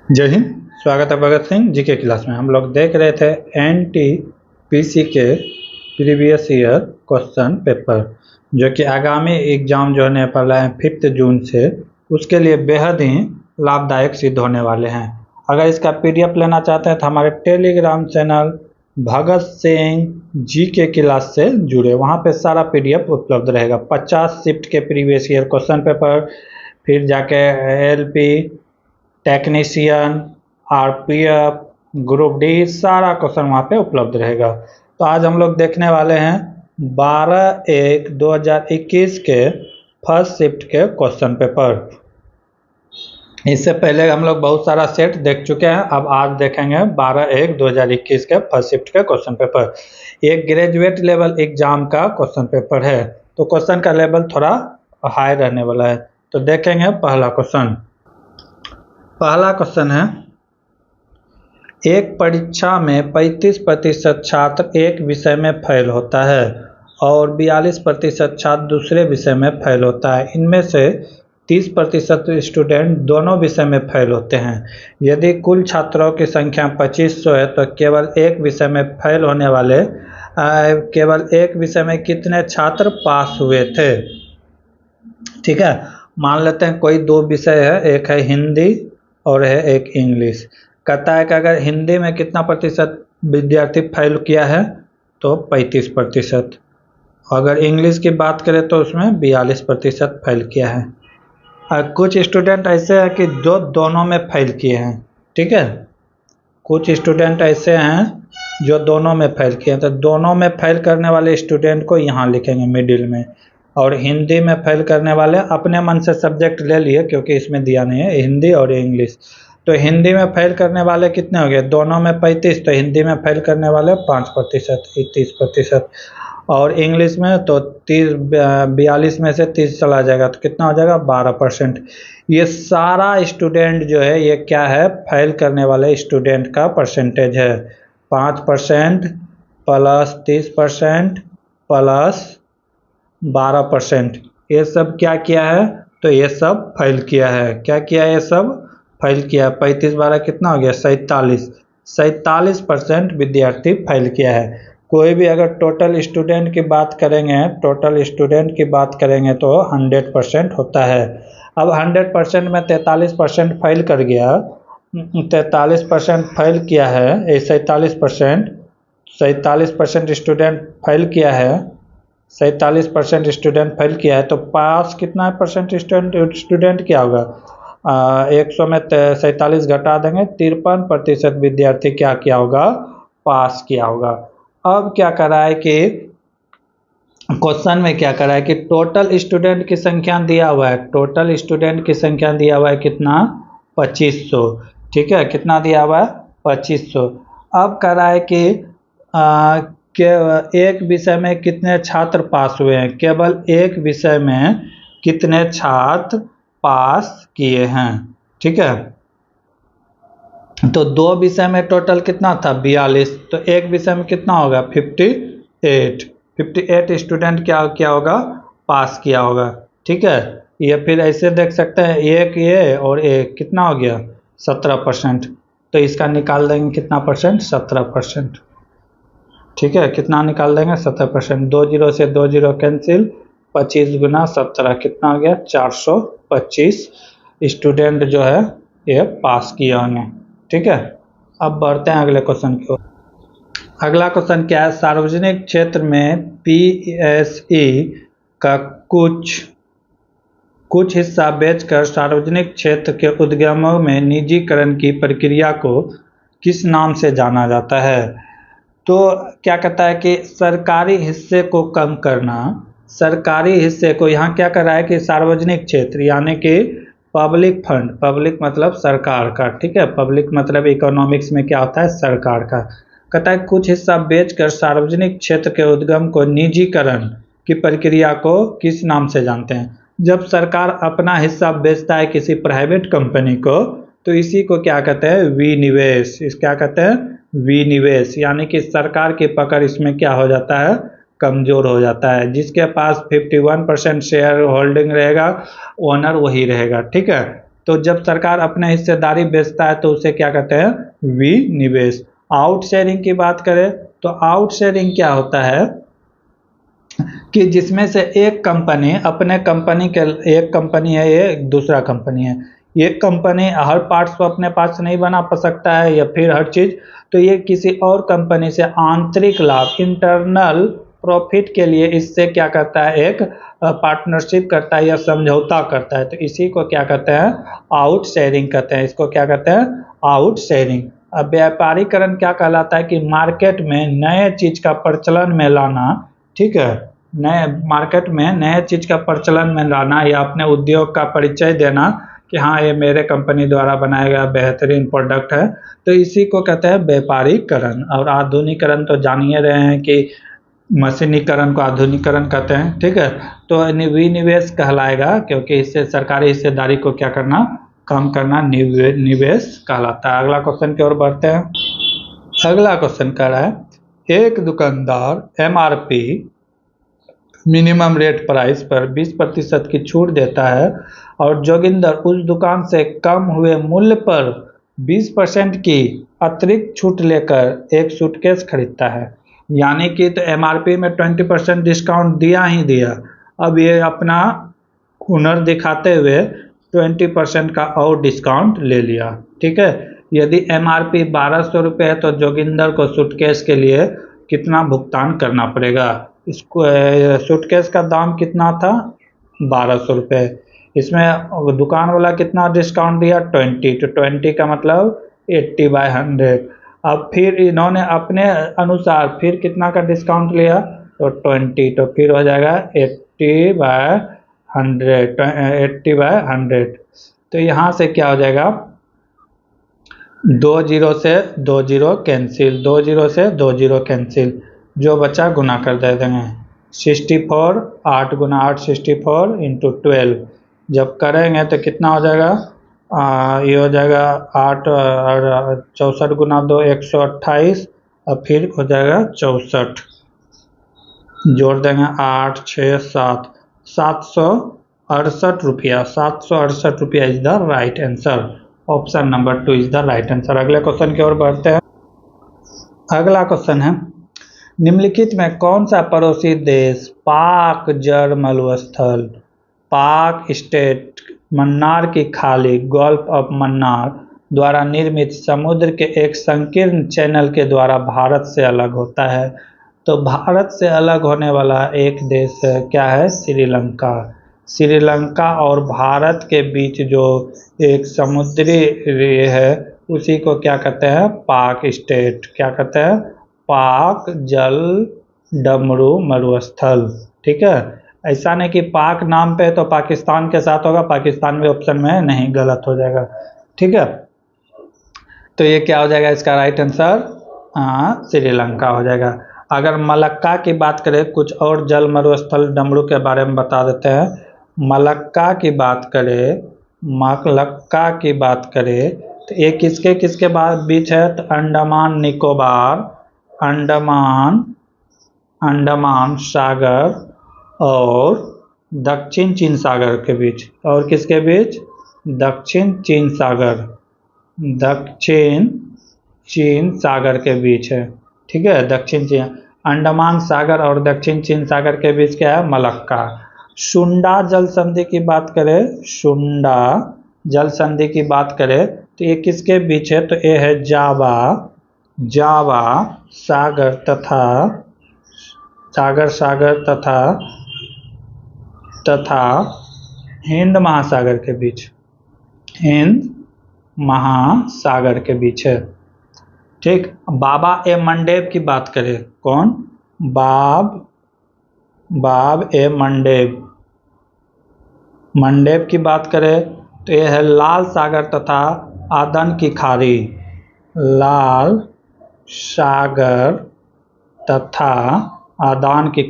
जय हिंद। स्वागत है भगत सिंह जीके क्लास में। हम लोग देख रहे थे एनटीपीसी के प्रीवियस ईयर क्वेश्चन पेपर, जो कि आगामी एग्जाम जो होने वाला है 5 जून से, उसके लिए बेहद ही लाभदायक सिद्ध होने वाले हैं। अगर इसका पीडीएफ लेना चाहते हैं तो हमारे Telegram channel Bhagat Singh GK class से जुड़े, वहाँ पे सारा पीडीएफ उपलब्ध रहेगा। 50 शिफ्ट के प्रीवियस ईयर क्वेश्चन पेपर, फिर जाके LP, technician, RPF, group D, सारा क्वेश्चन वहाँ पे उपलब्ध रहेगा। तो आज हम लोग देखने वाले हैं 12/1/2021 के फर्स्ट शिफ्ट के क्वेश्चन पेपर। इससे पहले हम लोग बहुत सारा सेट देख चुके हैं, अब आज देखेंगे 12/1/2021 के फर्स्ट शिफ्ट के क्वेश्चन पेपर। एक ग्रेजुएट लेवल एग्जाम का क्वेश्चन पेपर है, तो क्वेश्चन का लेवल थोड़ा हाई रहने वाला है। तो देखेंगे पहला क्वेश्चन। पहला क्वेश्चन है, एक परीक्षा में 35% छात्र एक विषय में फेल होता है और 42% छात्र दूसरे विषय में फेल होता है। इनमें से 30% स्टूडेंट दोनों विषय में फेल होते हैं। यदि कुल छात्रों की संख्या 2500 है तो केवल एक विषय में फेल होने वाले केवल एक विषय में कितने छात्र पास हुए थे। ठीक है, मान लेते हैं कोई दो विषय है, एक है हिंदी और है एक इंग्लिश। कहता है कि अगर हिंदी में कितना प्रतिशत विद्यार्थी फेल किया है तो 35%। अगर इंग्लिश की बात करें तो उसमें 42% फेल किया है। कुछ स्टूडेंट ऐसे हैं कि जो दोनों में फेल किए हैं। ठीक है, कुछ स्टूडेंट ऐसे हैं जो दोनों में फेल किए हैं, तो दोनों में फेल करने वाले स्टूडेंट को यहाँ लिखेंगे मिडिल में, और हिंदी में फेल करने वाले अपने मन से सब्जेक्ट ले लिए क्योंकि इसमें दिया नहीं है, हिंदी और इंग्लिश। तो हिंदी में फेल करने वाले कितने हो गए, दोनों में 35, तो हिंदी में फेल करने वाले 5%, 30%। और इंग्लिश में तो 42 में से 30 चला जाएगा तो कितना हो जाएगा, 12%। ये सारा स्टूडेंट जो है ये क्या है, फेल करने वाले स्टूडेंट का परसेंटेज है। 5% प्लस 30% प्लस 12%, ये सब क्या किया है, तो ये सब फेल किया है। क्या किया है, ये सब फेल किया। 35 12 कितना हो गया, 47% विद्यार्थी फेल किया है। कोई भी अगर टोटल स्टूडेंट की बात करेंगे तो 100% होता है। अब 100% में 43% फेल कर गया, 43% फेल किया है, 47% स्टूडेंट फेल किया है, 47% स्टूडेंट फेल किया है, तो पास कितना परसेंट स्टूडेंट क्या होगा, 100 में 47 घटा देंगे, 53% विद्यार्थी क्या किया होगा, पास किया होगा। अब क्या करा है कि क्वेश्चन में क्या करा है कि टोटल स्टूडेंट की संख्या दिया हुआ है, टोटल स्टूडेंट की संख्या दिया हुआ है कितना, 2500। ठीक है, कितना दिया हुआ है, 2500। अब कह रहा है कि एक विषय में कितने छात्र पास हुए हैं, केवल एक विषय में कितने छात्र पास किए हैं। ठीक है, तो दो विषय में टोटल कितना था, 42, तो एक विषय में कितना होगा, 58 स्टूडेंट क्या होगा, पास किया होगा। ठीक है, ये फिर ऐसे देख सकते हैं, एक ये और एक कितना हो गया, 17%। तो इसका निकाल देंगे कितना परसेंट, 17%। ठीक है, कितना निकाल देंगे, 17%। 2 0 से 2 0 कैंसिल, 25 गुना 17 कितना हो गया, 425 स्टूडेंट जो है ये पास किए होंगे। ठीक है, अब बढ़ते हैं अगले क्वेश्चन की ओर। अगला क्वेश्चन क्या है, सार्वजनिक क्षेत्र में पीएसई का कुछ हिस्सा बेचकर सार्वजनिक क्षेत्र के उद्यमों में निजीकरण की प्रक्रिया को किस नाम से जाना जाता है। तो क्या कहता है कि सरकारी हिस्से को कम करना, सरकारी हिस्से को यहाँ क्या कर रहा है कि सार्वजनिक क्षेत्र यानी कि पब्लिक फंड, पब्लिक मतलब सरकार का। ठीक है, पब्लिक मतलब इकोनॉमिक्स में क्या होता है, सरकार का। कहता है कुछ हिस्सा बेचकर सार्वजनिक क्षेत्र के उद्यम को निजीकरण की प्रक्रिया को किस नाम से जानते हैं। जब सरकार अपना हिस्सा बेचता है किसी प्राइवेट कंपनी को तो इसी को क्या कहते हैं, विनिवेश। क्या कहते हैं, विनिवेश, यानी कि सरकार की पकड़ इसमें क्या हो जाता है, कमजोर हो जाता है। जिसके पास 51% शेयर होल्डिंग रहेगा, ओनर वही रहेगा। ठीक है, तो जब सरकार अपने हिस्सेदारी बेचता है तो उसे क्या कहते हैं, विनिवेश। आउट शेयरिंग की बात करें तो आउट शेयरिंग क्या होता है कि जिसमें से एक कंपनी अपने कंपनी के, एक कंपनी है ये, दूसरा कंपनी है, ये कंपनी हर पार्ट्स को अपने पास नहीं बना सकता है या फिर हर चीज, तो ये किसी और कंपनी से आंतरिक लाभ, इंटरनल प्रॉफिट के लिए इससे क्या करता है, एक पार्टनरशिप करता है या समझौता करता है, तो इसी को क्या कहते हैं, आउट शेयरिंग कहते हैं। इसको क्या कहते हैं, आउट शेयरिंग। अब व्यापारीकरण क्या कहलाता है कि मार्केट में नए चीज का प्रचलन में लाना, ठीक है, नए मार्केट में नए चीज का प्रचलन में लाना या अपने उद्योग का परिचय देना कि हाँ ये मेरे कंपनी द्वारा बनाया गया बेहतरीन प्रोडक्ट है, तो इसी को कहते हैं व्यापारीकरण। और आधुनिकीकरण तो जान ही रहे हैं कि मशीनीकरण को आधुनिकीकरण कहते हैं, ठीक है। तो विनिवेश कहलाएगा क्योंकि इससे सरकारी हिस्सेदारी को क्या करना, कम करना, निवेश कहलाता है। अगला क्वेश्चन की ओर बढ़ते हैं। अगला क्वेश्चन कह रहा है, एक दुकानदार एमआरपी मिनिमम रेट प्राइस पर 20% की छूट देता है और जोगिंदर उस दुकान से कम हुए मूल्य पर 20% की अतिरिक्त छूट लेकर एक सूटकेस खरीदता है। यानी कि तो एमआरपी में 20% डिस्काउंट दिया ही दिया, अब ये अपना हुनर दिखाते हुए 20% का और डिस्काउंट ले लिया, ठीक है। यदि एमआरपी 1200 रुपये है तो जोगिंदर को सूटकेस के लिए कितना भुगतान करना पड़ेगा। इसको सूटकेस का दाम कितना था, 1200 रुपये, इसमें दुकान वाला कितना डिस्काउंट दिया, 20, तो 20 का मतलब 80/100। अब फिर इन्होंने अपने अनुसार फिर कितना का डिस्काउंट लिया, तो 20, तो फिर हो जाएगा 80/100। तो यहाँ से क्या हो जाएगा, 2 जीरो से 2 जीरो कैंसिल, 2 जीरो से 2 जीरो कैंसिल, जो बचा गुना कर दे देंगे। 64, 8 गुना 8 64 इंटू 12 जब करेंगे तो कितना हो जाएगा, ये हो जाएगा 8 और 64 गुना 2 128, और फिर हो जाएगा 64, जोड़ देंगे 8 6 7 768 रुपया, 768 रुपया is the right answer. Option number 2 is the right answer. अगले क्वेश्चन की ओर बढ़ते हैं। अगला क्वेश्चन है, निम्नलिखित में कौन सा पड़ोसी देश पाक जल मरुस्थल, पाक स्टेट, मन्नार की खाड़ी, गल्फ ऑफ मन्नार द्वारा निर्मित समुद्र के एक संकीर्ण चैनल के द्वारा भारत से अलग होता है। तो भारत से अलग होने वाला एक देश क्या है, श्रीलंका। श्रीलंका और भारत के बीच जो एक समुद्री है उसी को क्या कहते हैं, पाक स्टेट, क्या कहते हैं, पाक जल डमरू मरुस्थल, ठीक है। ऐसा नहीं कि पाक नाम पे तो पाकिस्तान के साथ होगा, पाकिस्तान में ऑप्शन में नहीं, गलत हो जाएगा, ठीक है। तो ये क्या हो जाएगा, इसका राइट आंसर श्रीलंका हो जाएगा। अगर मलक्का की बात करें, कुछ और जल मरुस्थल डमरू के बारे में बता देते हैं। मलक्का की बात करें, मलक्का की बात करें तो ये किसके किसके बीच है, तो अंडमान निकोबार, अंडमान सागर और दक्षिण चीन सागर के बीच, और किसके बीच, दक्षिण चीन सागर, दक्षिण चीन सागर के बीच है, ठीक है। दक्षिण चीन, अंडमान सागर और दक्षिण चीन सागर के बीच क्या है, मलक्का। सुंडा जल संधि की बात करें, सुंडा जल संधि की बात करें तो ये किसके बीच है, तो ये है जावा सागर तथा हिंद महासागर के बीच, हिंद महासागर के बीच है, ठीक। बाबा ए मंडेव की बात करें, कौन, बाब ए मंडेव की बात करें तो यह है लाल सागर तथा आदन की खाड़ी, लाल सागर तथा आदन की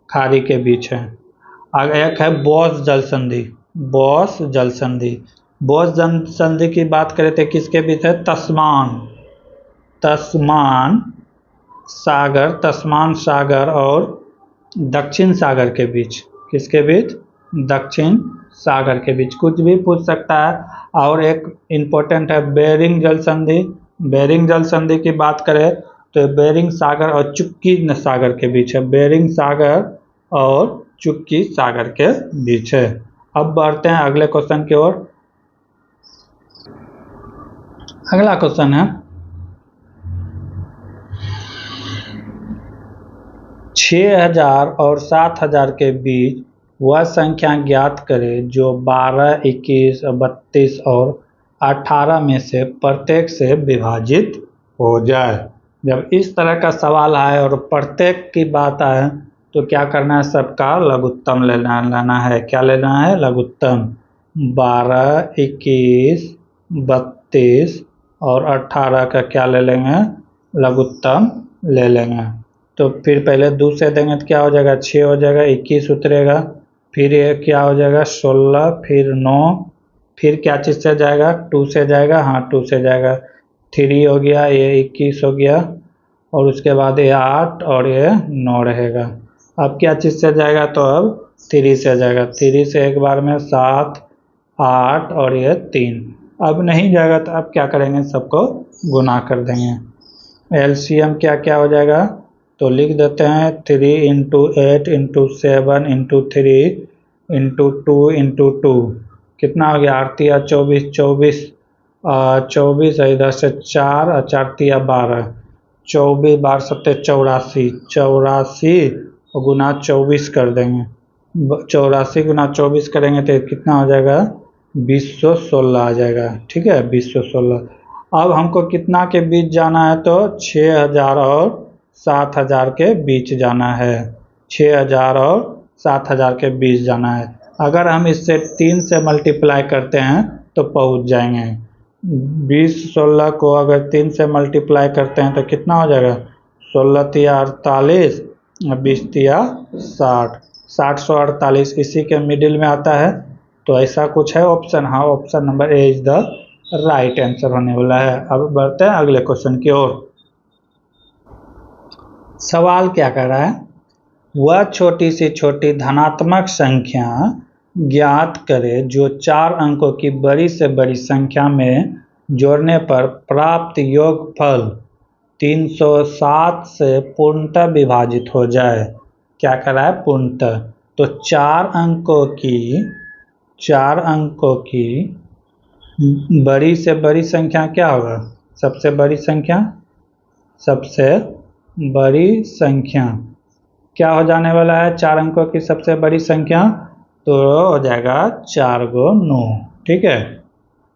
खाड़ी के बीच है। आगे एक है बॉस जल संधि, बॉस जल संधि की बात करें तो किसके बीच है, तस्मान सागर और दक्षिण सागर के बीच, किसके बीच, दक्षिण सागर के बीच, कुछ भी पूछ सकता है। और एक इम्पोर्टेंट है बेरिंग जल संधि। बेरिंग जल संधि की बात करें तो बेरिंग सागर और चुक्की सागर के बीच है। बेरिंग सागर और चुक्की सागर के बीच है। अब बढ़ते हैं अगले क्वेश्चन की ओर। अगला क्वेश्चन है 6000 और 7000 के बीच वह संख्या ज्ञात करें जो 12, 21, 32 और 18 में से प्रत्येक से विभाजित हो जाए। जब इस तरह का सवाल आए और प्रत्येक की बात आए तो क्या करना है, सबका लघुत्तम लेना है। क्या लेना है, लघुत्तम। 12, 21, 32 और 18 का क्या ले लेंगे, लघुत्तम ले लेंगे। तो फिर पहले 2 से देंगे तो क्या हो जाएगा, 6 हो जाएगा, 21 उतरेगा, फिर ये क्या हो जाएगा 16, फिर 9, फिर क्या चीज़ से जाएगा, 2 से जाएगा, हाँ 2 से जाएगा, 3 हो गया, ये 21 हो गया, और उसके बाद ये 8 और ये 9 रहेगा। अब क्या चीज़ से जाएगा, तो अब 3 से जाएगा, 3 से एक बार में 7, 8 और ये 3। अब नहीं जाएगा तो अब क्या करेंगे, सबको गुना कर देंगे। एलसीएम क्या क्या हो जाएगा, तो लिख देते हैं 3 × 8 × 7 × 3 × 2 × 2 कितना हो गया, 8 × 24, 24 इधर से 4 और 4 × 12, 24 12 7 84, 84 और गुना 24 कर देंगे। 84 गुना 24 करेंगे तो कितना हो जाएगा, 2016 आ जाएगा। ठीक है, 2016। अब हमको कितना के बीच जाना है, तो 6000 और 7000 के बीच जाना है। 6000 और 7000 के बीच जाना है। अगर हम इससे 3 से मल्टीप्लाई करते हैं तो पहुंच जाएंगे। 2016 को अगर 3 से मल्टीप्लाई करते हैं तो कितना हो जाएगा, 16 × 48, 20 × 60, 748 इसी के मिडिल में आता है। तो ऐसा कुछ है ऑप्शन, हाँ option number A is the right answer होने वाला है। अब बढ़ते हैं अगले क्वेश्चन की ओर। सवाल क्या कर रहा है, वह छोटी से छोटी धनात्मक संख्या ज्ञात करें जो 4 अंकों की बड़ी से बड़ी संख्या में जोड़ने पर प्राप्त योगफल 307 से पूर्णतः विभाजित हो जाए। क्या कर रहा है, पूर्णतः। तो 4 अंकों की बड़ी से बड़ी संख्या क्या होगा, सबसे बड़ी संख्या क्या हो जाने वाला है, 4 अंकों की सबसे बड़ी संख्या, तो हो जाएगा 4 × 9। ठीक है,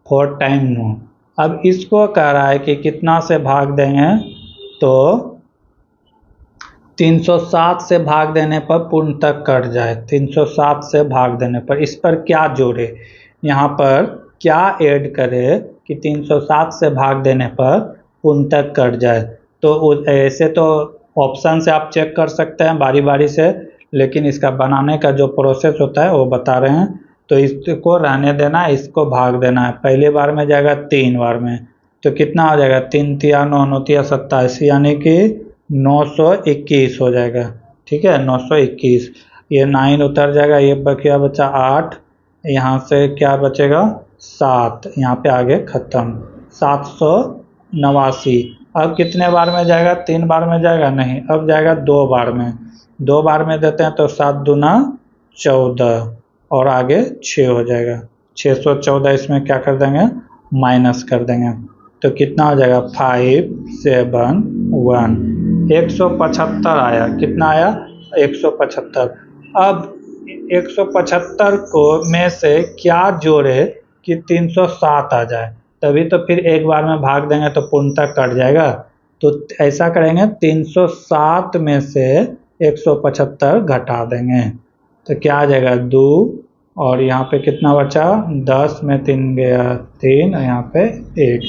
4 टाइम 9। अब इसको कह रहा है कि कितना से भाग देंगे, तो 307 से भाग देने पर पूर्ण तक कट जाए। 307 से भाग देने पर इस पर क्या जोड़े, यहाँ पर क्या ऐड करे कि 307 से भाग देने पर पूर्ण तक कट जाए। तो ऐसे तो ऑप्शन से आप चेक कर सकते हैं बारी बारी से, लेकिन इसका बनाने का जो प्रोसेस होता है वो बता रहे हैं। तो इसको रहने देना है, इसको भाग देना है। पहली बार में जाएगा 3 बार में, तो कितना हो जाएगा, 3 × 9 9 × 27 यानी कि 921 हो जाएगा। ठीक है, 921। ये 9 उतर जाएगा, ये क्या बचा 8, यहाँ से क्या बचेगा 7, यहाँ पे आगे खत्म, 789। अब कितने बार में जाएगा, 3 बार में जाएगा, नहीं अब जाएगा 2 बार में। 2 बार में देते हैं तो 7 दूना 14 और आगे 6 हो जाएगा, 614। इसमें क्या कर देंगे, माइनस कर देंगे, तो कितना हो जाएगा 571, 175 आया। कितना आया, 175। अब 175 को में से क्या जोड़े कि 307 आ जाए, तभी तो फिर एक बार में भाग देंगे तो पूर्णतः कट जाएगा। तो ऐसा करेंगे, 307 में से 175 घटा देंगे तो क्या आ जाएगा 2, और यहाँ पे कितना बचा 10 में 3 गया 3, और यहाँ पे 1,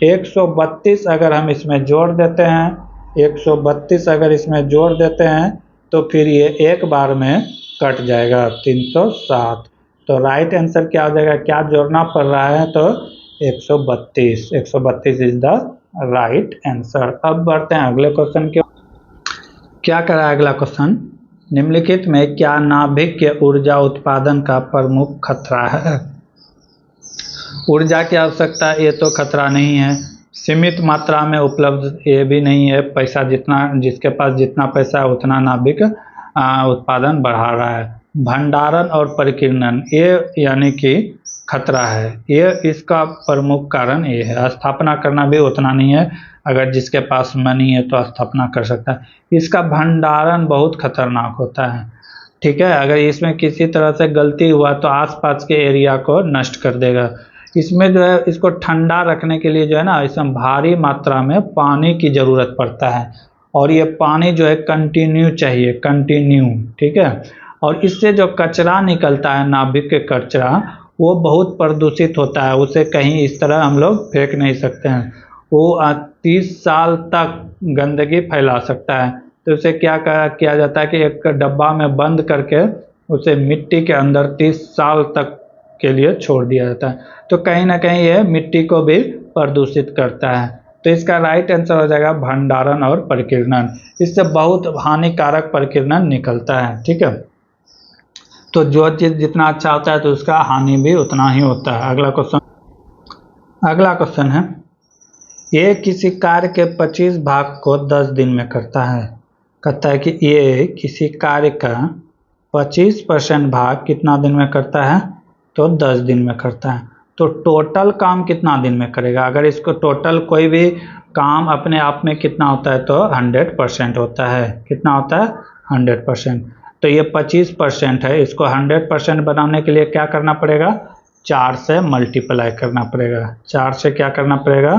132 अगर हम इसमें जोड़ देते हैं, 132 अगर इसमें जोड़ देते हैं तो फिर ये एक बार में कट जाएगा 307। तो राइट आंसर क्या हो जाएगा, क्या जोड़ना पड़ रहा है, तो 132 इज द राइट आंसर। अब बढ़ते हैं अगले क्वेश्चन के। क्या कर रहा है अगला क्वेश्चन, निम्नलिखित में क्या नाभिक के ऊर्जा उत्पादन का प्रमुख खतरा है? ऊर्जा की आवश्यकता, ये तो खतरा नहीं है। सीमित मात्रा में उपलब्ध, ये भी नहीं है। पैसा जितना, जिसके पास जितना पैसा है उतना नाभिक उत्पादन बढ़ा रहा है। भंडारण और परिकीर्णन, ये यानी कि खतरा है। ये इसका प्रमुख कारण ये है। स्थापना करना भी उतना नहीं है, अगर जिसके पास मनी है तो स्थापना कर सकता है। इसका भंडारण बहुत खतरनाक होता है, ठीक है। अगर इसमें किसी तरह से गलती हुआ तो आसपास के एरिया को नष्ट कर देगा। इसमें जो है, इसको ठंडा रखने के लिए जो है ना, इसमें भारी मात्रा में पानी की ज़रूरत पड़ता है, और ये पानी जो है कंटिन्यू चाहिए, कंटिन्यू, ठीक है। और इससे जो कचरा निकलता है, नाभिक के कचरा, वो बहुत प्रदूषित होता है। उसे कहीं इस तरह हम लोग फेंक नहीं सकते हैं। वो 30 साल तक गंदगी फैला सकता है। तो उसे क्या किया जाता है कि एक डब्बा में बंद करके उसे मिट्टी के अंदर 30 साल तक के लिए छोड़ दिया जाता है। तो कहीं ना कहीं ये मिट्टी को भी प्रदूषित करता है। तो इसका राइट आंसर हो जाएगा भंडारण और परिकीर्णन। इससे बहुत हानिकारक परिकीर्णन निकलता है, ठीक है। तो जो चीज़ जितना अच्छा होता है तो उसका हानि भी उतना ही होता है। अगला क्वेश्चन है, ये किसी कार्य के 25 भाग को 10 दिन में करता है। कहता है कि ये किसी कार्य का 25% भाग कितना दिन में करता है? तो 10 दिन में करता है। तो टोटल काम कितना दिन में करेगा? अगर इसको टोटल कोई भी काम अपने आप में कितना होता है तो 100% होता है। कितना होता है? 100%। तो ये 25% है। इसको 100% बनाने के लिए क्या करना पड़ेगा? 4 से मल्टीप्लाई करना पड़ेगा। 4 से क्या करना पड़ेगा?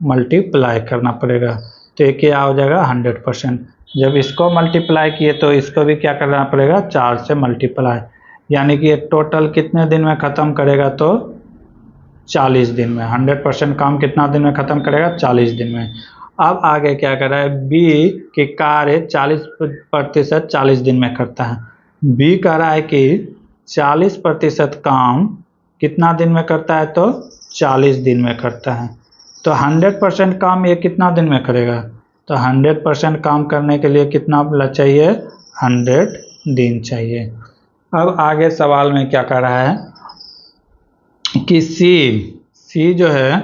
मल्टीप्लाई करना पड़ेगा। तो ये क्या हो जाएगा? 100%। जब इसको मल्टीप्लाई किए तो इसको भी क्या करना पड़ेगा? 4 से मल्टीप्लाई, यानी कि ये टोटल कितने दिन में ख़त्म करेगा? तो 40 दिन में। 100% काम कितना दिन में ख़त्म करेगा? 40 दिन में। अब आगे क्या कर रहा है? बी की कार्य 40% 40 दिन में करता है। बी कह रहा है कि 40% काम कितना दिन में करता है? तो 40 दिन में करता है। तो 100% काम ये कितना दिन में करेगा? तो 100% काम करने के लिए कितना चाहिए? 100 दिन चाहिए। अब आगे सवाल में क्या कर रहा है कि सी जो है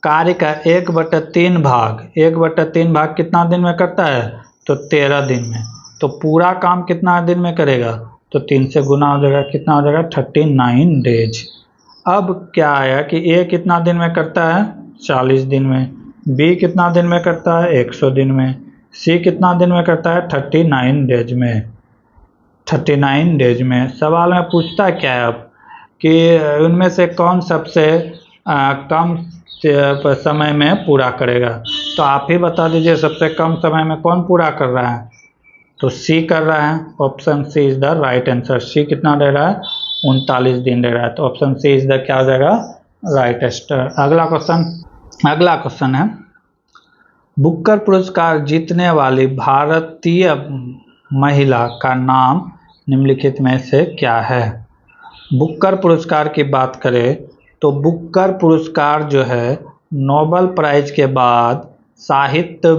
कार्य का 1/3 भाग कितना दिन में करता है? तो 13 दिन में। तो पूरा काम कितना दिन में करेगा? तो 3 से गुना हो जाएगा। कितना हो जाएगा? 39 डेज। अब क्या आया कि ए कितना दिन में करता है? 40 दिन में। बी कितना दिन में करता है? 100 दिन में। सी कितना दिन में करता है? 39 डेज में। 39 डेज में। सवाल में पूछता क्या है अब कि उनमें से कौन सबसे कम समय में पूरा करेगा? तो आप ही बता दीजिए, सबसे कम समय में कौन पूरा कर रहा है? तो सी कर रहा है। Option C is the right answer. C कितना दे रहा है? 39 दिन दे रहा है। तो ऑप्शन सी इज द क्या हो जाएगा? Right answer. अगला क्वेश्चन है, बुकर पुरस्कार जीतने वाली भारतीय महिला का नाम निम्नलिखित में से क्या है? बुकर पुरस्कार की बात करें तो बुकर पुरस्कार जो है नोबेल प्राइज के बाद साहित्य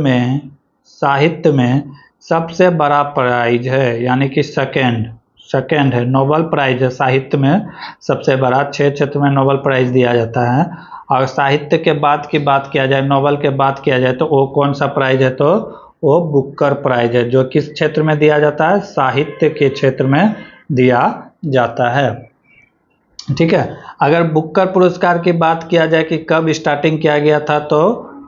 में सबसे बड़ा प्राइज है, यानी कि सेकेंड है। नोबेल प्राइज है साहित्य में सबसे बड़ा। 6 क्षेत्र में नोबेल प्राइज दिया जाता है। और साहित्य के बाद की बात किया जाए, नोबेल के बाद किया जाए, तो वो कौन सा प्राइज है? तो वो बुकर प्राइज है, जो किस क्षेत्र में दिया जाता है? साहित्य के क्षेत्र में दिया जाता है, ठीक है। अगर बुकर पुरस्कार की बात किया जाए कि कब स्टार्टिंग किया गया था, तो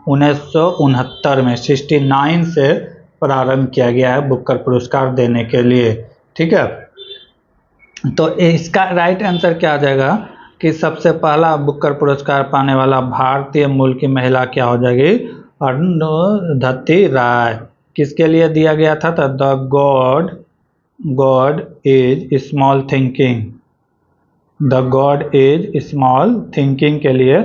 1969 में 69 से प्रारंभ किया गया है बुकर पुरस्कार देने के लिए, ठीक है। तो इसका राइट आंसर क्या आ जाएगा कि सबसे पहला बुकर पुरस्कार पाने वाला भारतीय मूल की महिला क्या हो जाएगी? अरुंधति राय। किसके लिए दिया गया था? तो the God is small thinking. The God is small thinking के लिए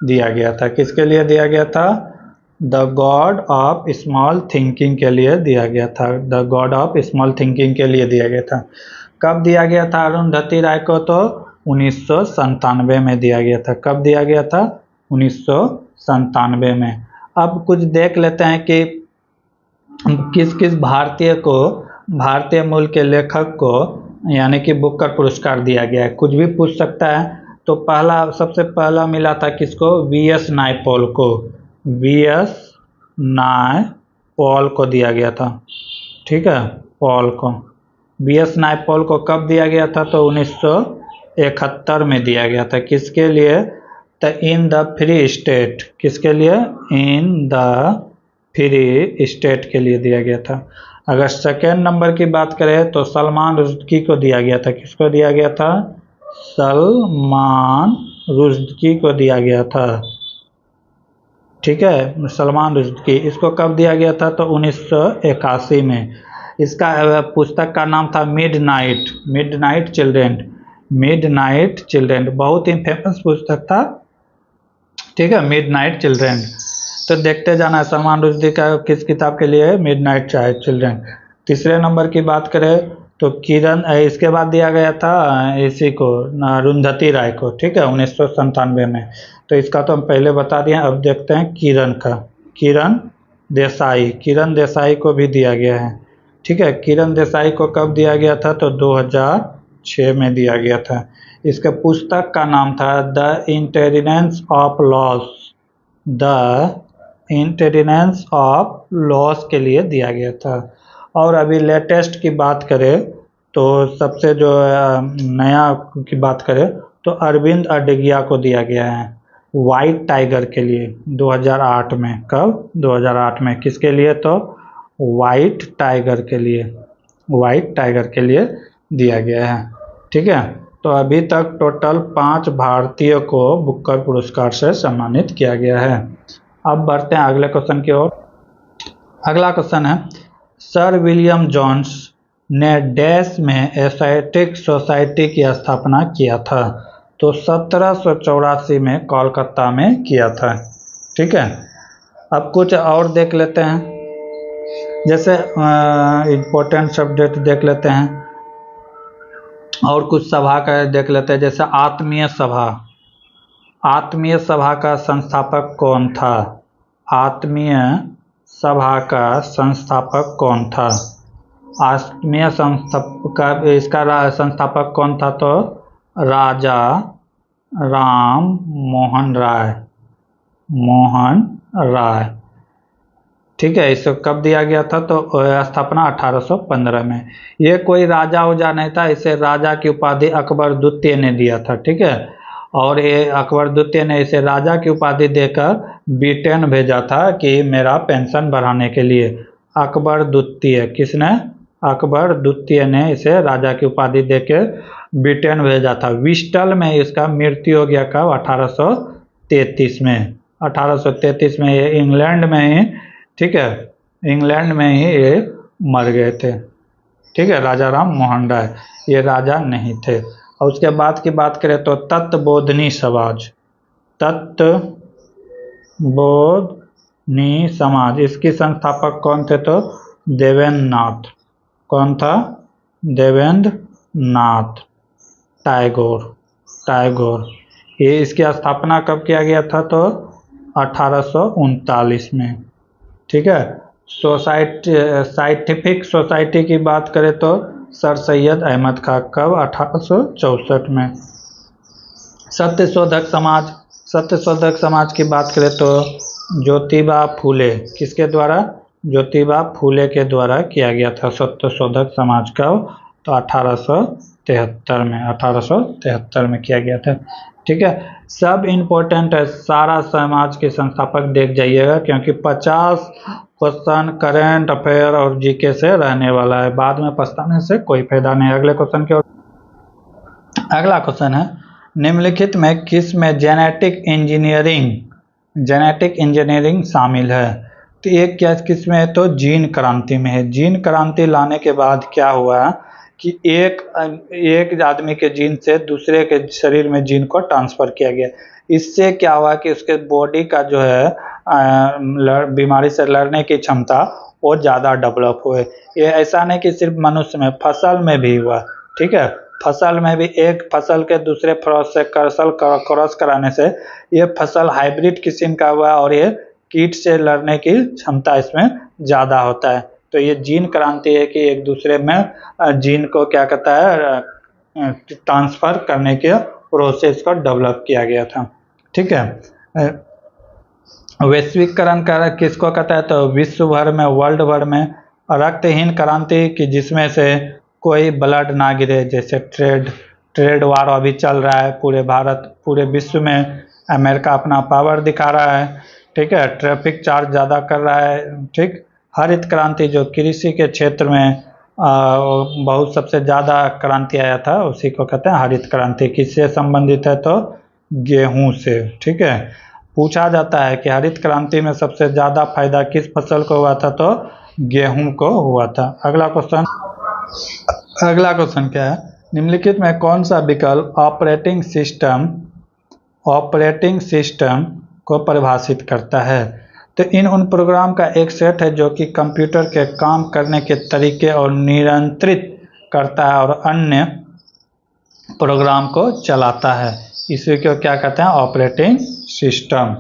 दिया गया था। किसके लिए दिया गया था? The God of small thinking के लिए दिया गया था। The God of small thinking के लिए दिया गया था। कब दिया गया था अरुंधति राय को? तो 1997 में दिया गया था। कब दिया गया था? 1997 में। अब कुछ देख लेते हैं कि किस किस भारतीय को भारतीय मूल के लेखक को यानी कि बुकर पुरस्कार दिया गया है? कुछ भी पूछ सकता है। तो सबसे पहला मिला था किसको? वीएस नायपॉल को। वीएस नायपॉल को दिया गया था, ठीक है, पॉल को। वीएस नायपॉल को कब दिया गया था? तो 1971 में दिया गया था। किसके लिए? The in the free state. किसके लिए? इन द फ्री स्टेट के लिए दिया गया था। अगर सेकेंड नंबर की बात करें तो सलमान रुश्दी को दिया गया था। किसको दिया गया था? सलमान रुश्दी को दिया गया था, ठीक है, सलमान रुश्दी। इसको कब दिया गया था? तो 1981 में। इसका पुस्तक का नाम था मिडनाइट चिल्ड्रेन। बहुत ही फेमस पुस्तक था, ठीक है, मिडनाइट चिल्ड्रेन। तो देखते जाना है सलमान रुश्दी का किस किताब के लिए? Midnight children. तीसरे नंबर की बात करें तो किरण, इसके बाद दिया गया था इसी को, अरुंधति राय को, ठीक है, 1997 में। तो इसका तो हम पहले बता दिए। अब देखते हैं किरण का। किरण देसाई को भी दिया गया है, ठीक है। किरण देसाई को कब दिया गया था? तो 2006 में दिया गया था। इसके पुस्तक का नाम था द इंटेलिजेंस ऑफ लॉस के लिए दिया गया था। और अभी लेटेस्ट की बात करें तो सबसे जो नया की बात करें तो अरविंद अडगिया को दिया गया है वाइट टाइगर के लिए 2008 में। कब? 2008 में। किसके लिए? तो वाइट टाइगर के लिए दिया गया है, ठीक है। तो अभी तक टोटल 5 भारतीयों को बुकर पुरस्कार से सम्मानित किया गया है। अब बढ़ते हैं अगले क्वेश्चन की ओर। अगला क्वेश्चन है, सर विलियम जोन्स ने डैश में एस्थेटिक सोसाइटी की स्थापना किया था? तो 1784 में कोलकाता में किया था, ठीक है। अब कुछ और देख लेते हैं, जैसे इम्पोर्टेंट सब्जेक्ट देख लेते हैं और कुछ सभा का देख लेते हैं। जैसे आत्मीय सभा का संस्थापक कौन था? आत्मीय सभा का संस्थापक कौन था? इसका संस्थापक कौन था? तो राजा राम मोहन राय, ठीक है। इसको कब दिया गया था? तो स्थापना 1815 में। ये कोई राजा उजा नहीं था, इसे राजा की उपाधि अकबर द्वितीय ने दिया था, ठीक है। और ये अकबर द्वितीय ने इसे राजा की उपाधि देकर ब्रिटेन भेजा था कि मेरा पेंशन बढ़ाने के लिए। अकबर द्वितीय ने इसे राजा की उपाधि देकर ब्रिटेन भेजा था। विस्टल में इसका मृत्यु हो गया कब? 1833 में। 1833 में ये इंग्लैंड में ही, ठीक है, इंग्लैंड में ही ये मर गए थे, ठीक है। राजा राम मोहन राय ये राजा नहीं थे। और उसके बाद की बात करें तो तत्वबोधनी समाज, इसकी संस्थापक कौन थे? तो देवेंद्रनाथ। कौन था? देवेंद्रनाथ टैगोर। ये इसकी स्थापना कब किया गया था? तो 1839 में, ठीक है। साइंटिफिक सोसाइटी की बात करें तो सर सैयद अहमद खां। कब? 1864 में। सत्यशोधक समाज की बात करें तो ज्योतिबा फूले। किसके द्वारा? ज्योतिबा फूले के द्वारा किया गया था सत्यशोधक समाज का। तो 1873 में किया गया था, ठीक है। सब इम्पोर्टेंट है, सारा समाज के संस्थापक देख जाइएगा, क्योंकि 50 क्वेश्चन करेंट अफेयर और जीके से रहने वाला है। बाद में पछताने से कोई फायदा नहीं। अगले क्वेश्चन की ओर। अगला क्वेश्चन है, निम्नलिखित में किस में जेनेटिक इंजीनियरिंग शामिल है? तो एक क्या किस में है? तो जीन क्रांति में है। जीन क्रांति लाने के बाद क्या हुआ कि एक आदमी के जीन से दूसरे के शरीर में जीन को ट्रांसफर किया गया। इससे क्या हुआ कि उसके बॉडी का जो है बीमारी से लड़ने की क्षमता वो ज़्यादा डेवलप हुए। ये ऐसा नहीं कि सिर्फ मनुष्य में, फसल में भी हुआ, ठीक है। फसल में भी एक फसल के दूसरे फसल से क्रॉस कराने से ये फसल हाइब्रिड किस्म का हुआ और ये कीट से लड़ने की क्षमता इसमें ज़्यादा होता है। तो तो ये जीन क्रांति है कि एक दूसरे में जीन को क्या कहता है ट्रांसफर करने के प्रोसेस को डेवलप किया गया था। ठीक है। वैश्वीकरण का किसको कहता है, तो विश्व भर में, वर्ल्ड भर में रक्तहीन क्रांति की, जिसमें से कोई ब्लड ना गिरे, जैसे ट्रेड वार अभी चल रहा है पूरे भारत, पूरे विश्व में अमेरिका अपना पावर दिखा रहा है। ठीक है, ट्रैफिक चार्ज ज़्यादा कर रहा है। ठीक, हरित क्रांति जो कृषि के क्षेत्र में बहुत सबसे ज़्यादा क्रांति आया था, उसी को कहते हैं हरित क्रांति। किससे संबंधित है, तो गेहूं से। ठीक है, पूछा जाता है कि हरित क्रांति में सबसे ज़्यादा फायदा किस फसल को हुआ था, तो गेहूं को हुआ था। अगला क्वेश्चन क्या है, निम्नलिखित में कौन सा विकल्प ऑपरेटिंग सिस्टम को परिभाषित करता है, तो इन उन प्रोग्राम का एक सेट है जो कि कंप्यूटर के काम करने के तरीके और नियंत्रित करता है और अन्य प्रोग्राम को चलाता है। इसी को क्या कहते हैं, ऑपरेटिंग सिस्टम।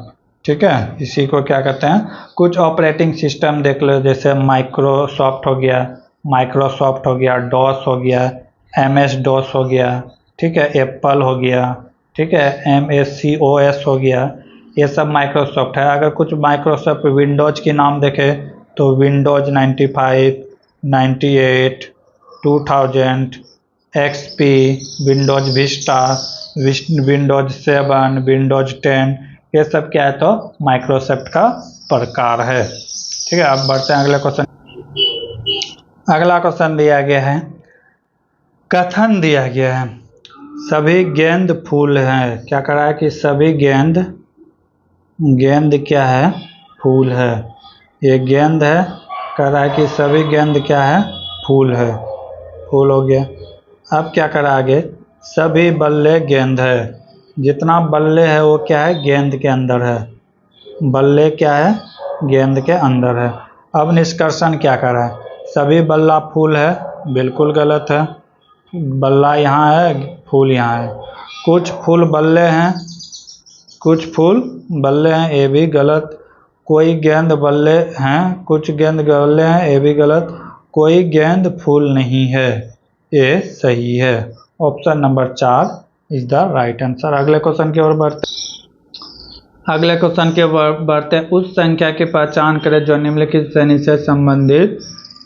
ठीक है, इसी को क्या कहते हैं, कुछ ऑपरेटिंग सिस्टम देख लो, जैसे माइक्रोसॉफ्ट हो गया, डॉस हो गया, MS डॉस हो गया। ठीक है, एप्पल हो गया। ठीक है, MSCOS हो गया। ये सब माइक्रोसॉफ्ट है। अगर कुछ माइक्रोसॉफ्ट विंडोज के नाम देखे तो Windows 95, 98, 2000, XP, Windows Vista, Windows 7, Windows 10, ये सब क्या है, तो माइक्रोसॉफ्ट का प्रकार है। ठीक है, अब बढ़ते हैं अगले क्वेश्चन। अगला क्वेश्चन दिया गया है, कथन दिया गया है सभी गेंद फूल हैं। क्या कह रहा है कि सभी गेंद क्या है, फूल है। ये गेंद है, कह रहा है कि सभी गेंद क्या है, फूल है। फूल हो गया। अब क्या कह रहा है आगे, सभी बल्ले गेंद है। जितना बल्ले है वो क्या है, गेंद के अंदर है। बल्ले क्या है, गेंद के अंदर है। अब निष्कर्षण क्या कर रहा है, सभी बल्ला फूल है, बिल्कुल गलत है। बल्ला यहाँ है, फूल यहाँ है। कुछ फूल बल्ले हैं, ये भी गलत। कोई गेंद बल्ले हैं, कुछ गेंद बल्ले हैं, ये भी गलत। कोई गेंद फूल नहीं है, ये सही है। Option number 4 is the right answer. अगले क्वेश्चन की ओर बढ़ते उस संख्या की पहचान करें जो निम्नलिखित श्रेणी से संबंधित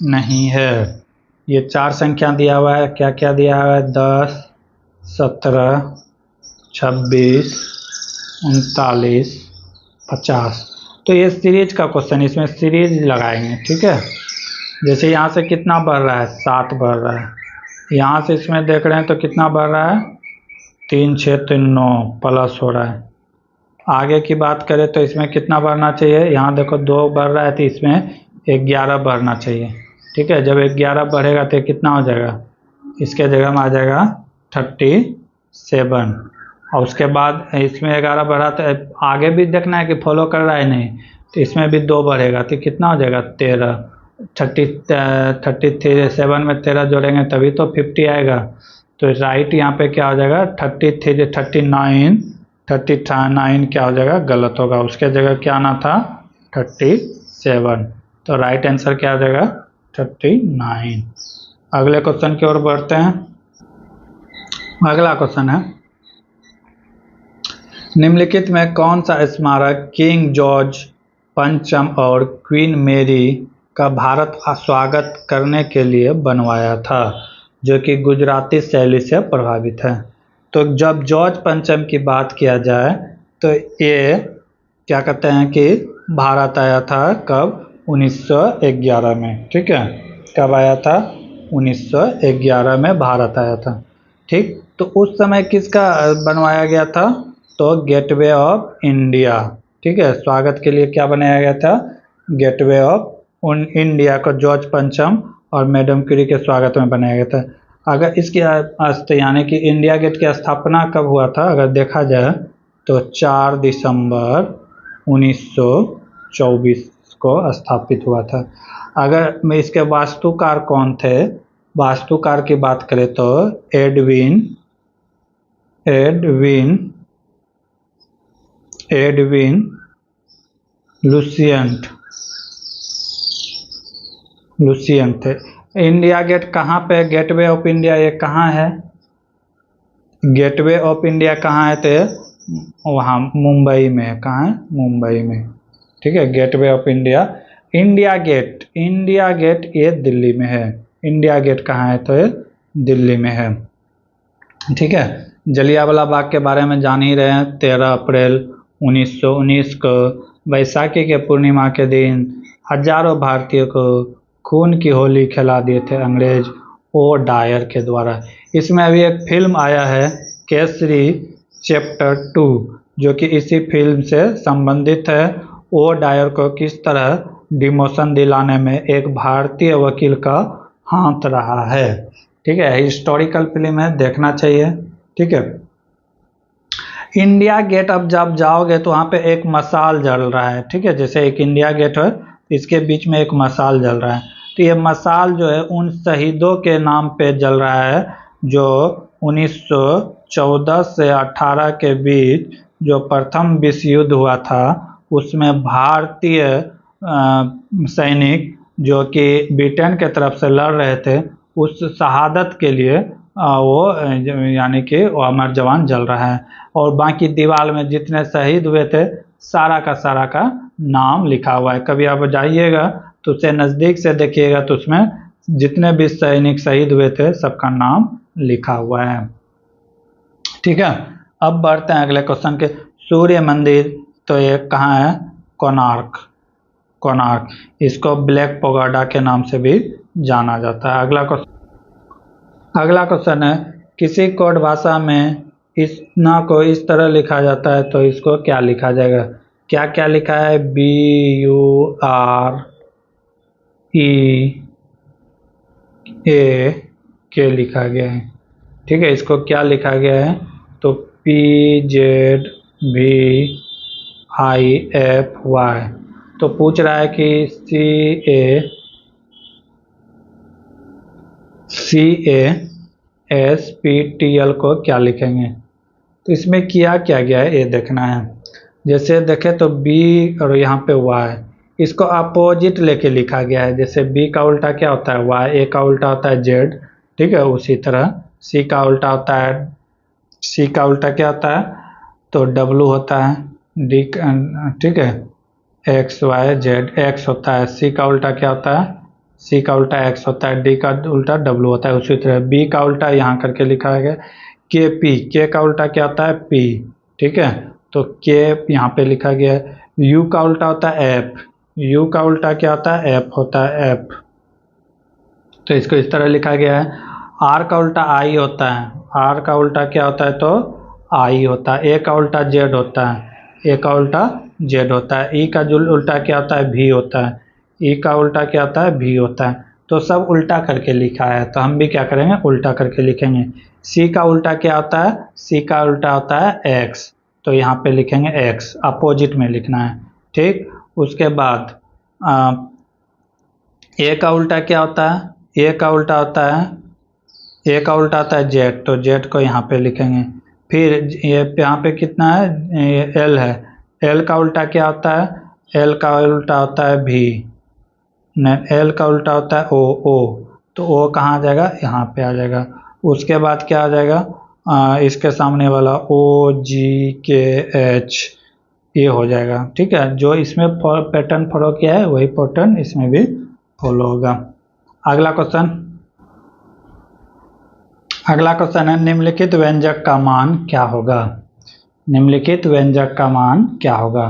नहीं है। ये 4 संख्या दिया हुआ है। क्या क्या दिया हुआ है, 10, 17, 26, 39, 50। तो ये सीरीज का क्वेश्चन, इसमें सीरीज लगाएंगे। ठीक है, जैसे यहाँ से कितना बढ़ रहा है, 7 बढ़ रहा है। यहाँ से इसमें देख रहे हैं तो कितना बढ़ रहा है, 3, 6, 3, 9 प्लस हो रहा है। आगे की बात करें तो इसमें कितना बढ़ना चाहिए, यहाँ देखो 2 बढ़ रहा है तो इसमें 11 बढ़ना चाहिए। ठीक है, जब 11 बढ़ेगा तो कितना हो जाएगा, इसके जगह में आ जाएगा 37। और उसके बाद इसमें 11 बढ़ा तो आगे भी देखना है कि फॉलो कर रहा है नहीं, तो इसमें भी 2 बढ़ेगा तो कितना हो जाएगा, 13। 37 में 13 जोड़ेंगे तभी तो 50 आएगा। तो राइट यहाँ पे क्या हो जाएगा, 39 क्या हो जाएगा, गलत होगा। उसके जगह क्या आना था, 37। तो राइट आंसर क्या हो जाएगा, 39। अगले क्वेश्चन की ओर बढ़ते हैं। अगला क्वेश्चन है, निम्नलिखित में कौन सा स्मारक किंग जॉर्ज पंचम और क्वीन मेरी का भारत स्वागत करने के लिए बनवाया था, जो कि गुजराती शैली से प्रभावित है। तो जब जॉर्ज पंचम की बात किया जाए तो ये क्या कहते हैं कि भारत आया था कब, 1911 में। ठीक है, कब आया था, 1911 में भारत आया था। ठीक, तो उस समय किसका बनवाया गया था, तो गेटवे ऑफ इंडिया। ठीक है, स्वागत के लिए क्या बनाया गया था, गेटवे ऑफ इंडिया को जॉर्ज पंचम और मैडम क्यूरी के स्वागत में बनाया गया था। अगर इसकी यानी कि इंडिया गेट की स्थापना कब हुआ था, अगर देखा जाए तो 4 दिसंबर 1924 को स्थापित हुआ था। अगर इसके वास्तुकार कौन थे, वास्तुकार की बात करें तो एडविन लुसियन थे। इंडिया गेट कहाँ पे, गेटवे ऑफ इंडिया ये कहाँ है, गेटवे ऑफ इंडिया कहाँ है, तो वहाँ मुंबई में है। कहाँ है, मुंबई में। ठीक है, Gateway of India. India Gate, India Gate ये दिल्ली में है। इंडिया गेट कहाँ है, तो ये दिल्ली में है। ठीक है, जलियांवाला बाग के बारे में जान ही रहे हैं। 13 अप्रैल 1919 को बैसाखी के पूर्णिमा के दिन हजारों भारतीयों को खून की होली खिला दिए थे अंग्रेज ओ डायर के द्वारा। इसमें अभी एक फिल्म आया है केसरी चैप्टर 2, जो कि इसी फिल्म से संबंधित है। ओ डायर को किस तरह डिमोशन दिलाने में एक भारतीय वकील का हाथ रहा है। ठीक है, हिस्टोरिकल फिल्म है, देखना चाहिए। ठीक है, इंडिया गेट अब जब जाओगे तो वहाँ पे एक मसाल जल रहा है। ठीक है, जैसे एक इंडिया गेट है, इसके बीच में एक मसाल जल रहा है। तो ये मसाल जो है उन शहीदों के नाम पे जल रहा है जो 1914 से 18 के बीच जो प्रथम विश्व युद्ध हुआ था, उसमें भारतीय सैनिक जो कि ब्रिटेन के तरफ से लड़ रहे थे, उस शहादत के लिए वो यानी कि वो अमर जवान जल रहा है। और बाकी दीवार में जितने शहीद हुए थे सारा का नाम लिखा हुआ है। कभी आप जाइएगा तो उसे नज़दीक से देखिएगा तो उसमें जितने भी सैनिक शहीद हुए थे सबका नाम लिखा हुआ है। ठीक है, अब बढ़ते हैं अगले क्वेश्चन के। सूर्य मंदिर तो ये कहाँ है, कोणार्क। कोणार्क, इसको ब्लैक पगोडा के नाम से भी जाना जाता है। अगला क्वेश्चन है, किसी कोड भाषा में इस ना को इस तरह लिखा जाता है तो इसको क्या लिखा जाएगा। क्या क्या लिखा है, BUREA लिखा गया है। ठीक है, इसको क्या लिखा गया है, तो PZVIFY। तो पूछ रहा है कि CASPTL को क्या लिखेंगे। तो इसमें किया क्या गया है ये देखना है। जैसे देखें तो B और यहाँ पे Y, इसको अपोजिट लेके लिखा गया है। जैसे B का उल्टा क्या होता है, Y, A का उल्टा होता है Z। ठीक है, उसी तरह C का उल्टा होता है, C का उल्टा क्या होता है, तो W होता है। D, ठीक है, XYZ, X होता है। C का उल्टा क्या होता है, C का उल्टा X होता है। D का उल्टा W होता है। उसी तरह B का उल्टा यहाँ करके लिखा गया KP, K का उल्टा क्या होता है, P। ठीक है, तो K यहाँ पे लिखा गया है। U का उल्टा होता है F, U का उल्टा क्या होता है, F होता है, F। तो इसको इस तरह लिखा गया है। R का उल्टा I होता है, R का उल्टा क्या होता है, तो I होता है। A का उल्टा Z होता है, A का उल्टा Z होता है। E का जो उल्टा क्या होता है, V होता है। E का उल्टा क्या होता है, V होता है। तो सब उल्टा करके लिखा है, तो हम भी क्या करेंगे, उल्टा करके लिखेंगे। C का उल्टा क्या होता है, C का उल्टा होता है X, तो यहाँ पे लिखेंगे X, अपोजिट में लिखना है। ठीक, उसके बाद A का उल्टा क्या होता है, A का उल्टा होता है, A का उल्टा होता है Z, तो Z को यहाँ पे लिखेंगे। फिर ये यहाँ पे कितना है, L है, L का उल्टा क्या होता है, L का उल्टा होता है V, L का उल्टा होता है O, तो O कहाँ आ जाएगा, यहाँ पे आ जाएगा। उसके बाद क्या आ जाएगा, इसके सामने वाला OGKH, ये हो जाएगा। ठीक है, जो इसमें पैटर्न फॉलो किया है वही पैटर्न इसमें भी फॉलो होगा। अगला क्वेश्चन है, निम्नलिखित व्यंजक का मान क्या होगा। निम्नलिखित व्यंजक का मान क्या होगा।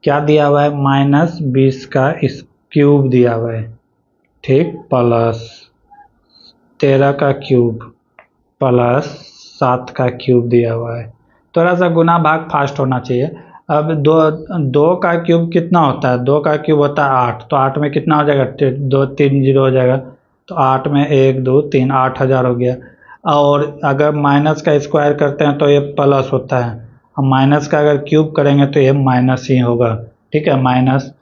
क्या दिया हुआ है, -20 का क्यूब दिया हुआ है। ठीक, प्लस 13 का क्यूब प्लस 7 का क्यूब दिया हुआ है। थोड़ा सा गुना भाग फास्ट होना चाहिए। अब दो का क्यूब कितना होता है, 2 का क्यूब होता है 8, तो 8 में कितना हो जाएगा, 2 3 0 हो जाएगा, तो 8 में 1 2 3, 8000 हो गया। और अगर माइनस का स्क्वायर करते हैं तो ये प्लस होता है, हम माइनस का अगर क्यूब करेंगे तो ये माइनस ही होगा। ठीक है, माइनस।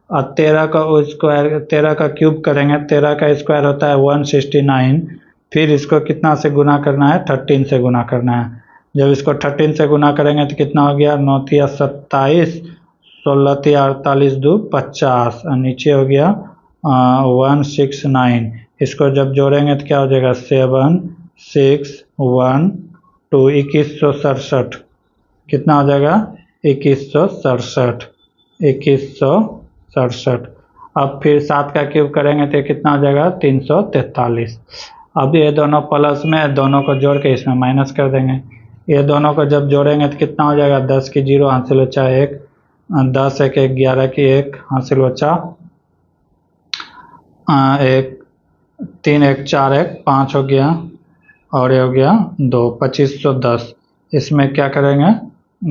और 13 का स्क्वायर, 13 का क्यूब करेंगे, 13 का स्क्वायर होता है 169। फिर इसको कितना से गुना करना है, 13 से गुना करना है। जब इसको 13 से गुना करेंगे तो कितना हो गया, 9 तिया 27, 16 तिया 48, 2 50, और नीचे हो गया 169। इसको जब जोड़ेंगे तो क्या हो जाएगा 7612 2167। कितना हो जाएगा 2167। अब फिर 7 का क्यूब करेंगे तो कितना हो जाएगा 343। अब ये दोनों प्लस में, दोनों को जोड़ के इसमें माइनस कर देंगे। ये दोनों को जब जोड़ेंगे तो कितना हो जाएगा 10 की 0 हासिल बचा 1, 10 1 1 11 की 1 हासिल बचा 1, 3 1 4 1 5 हो गया और ये हो गया 2, 2510। इसमें क्या करेंगे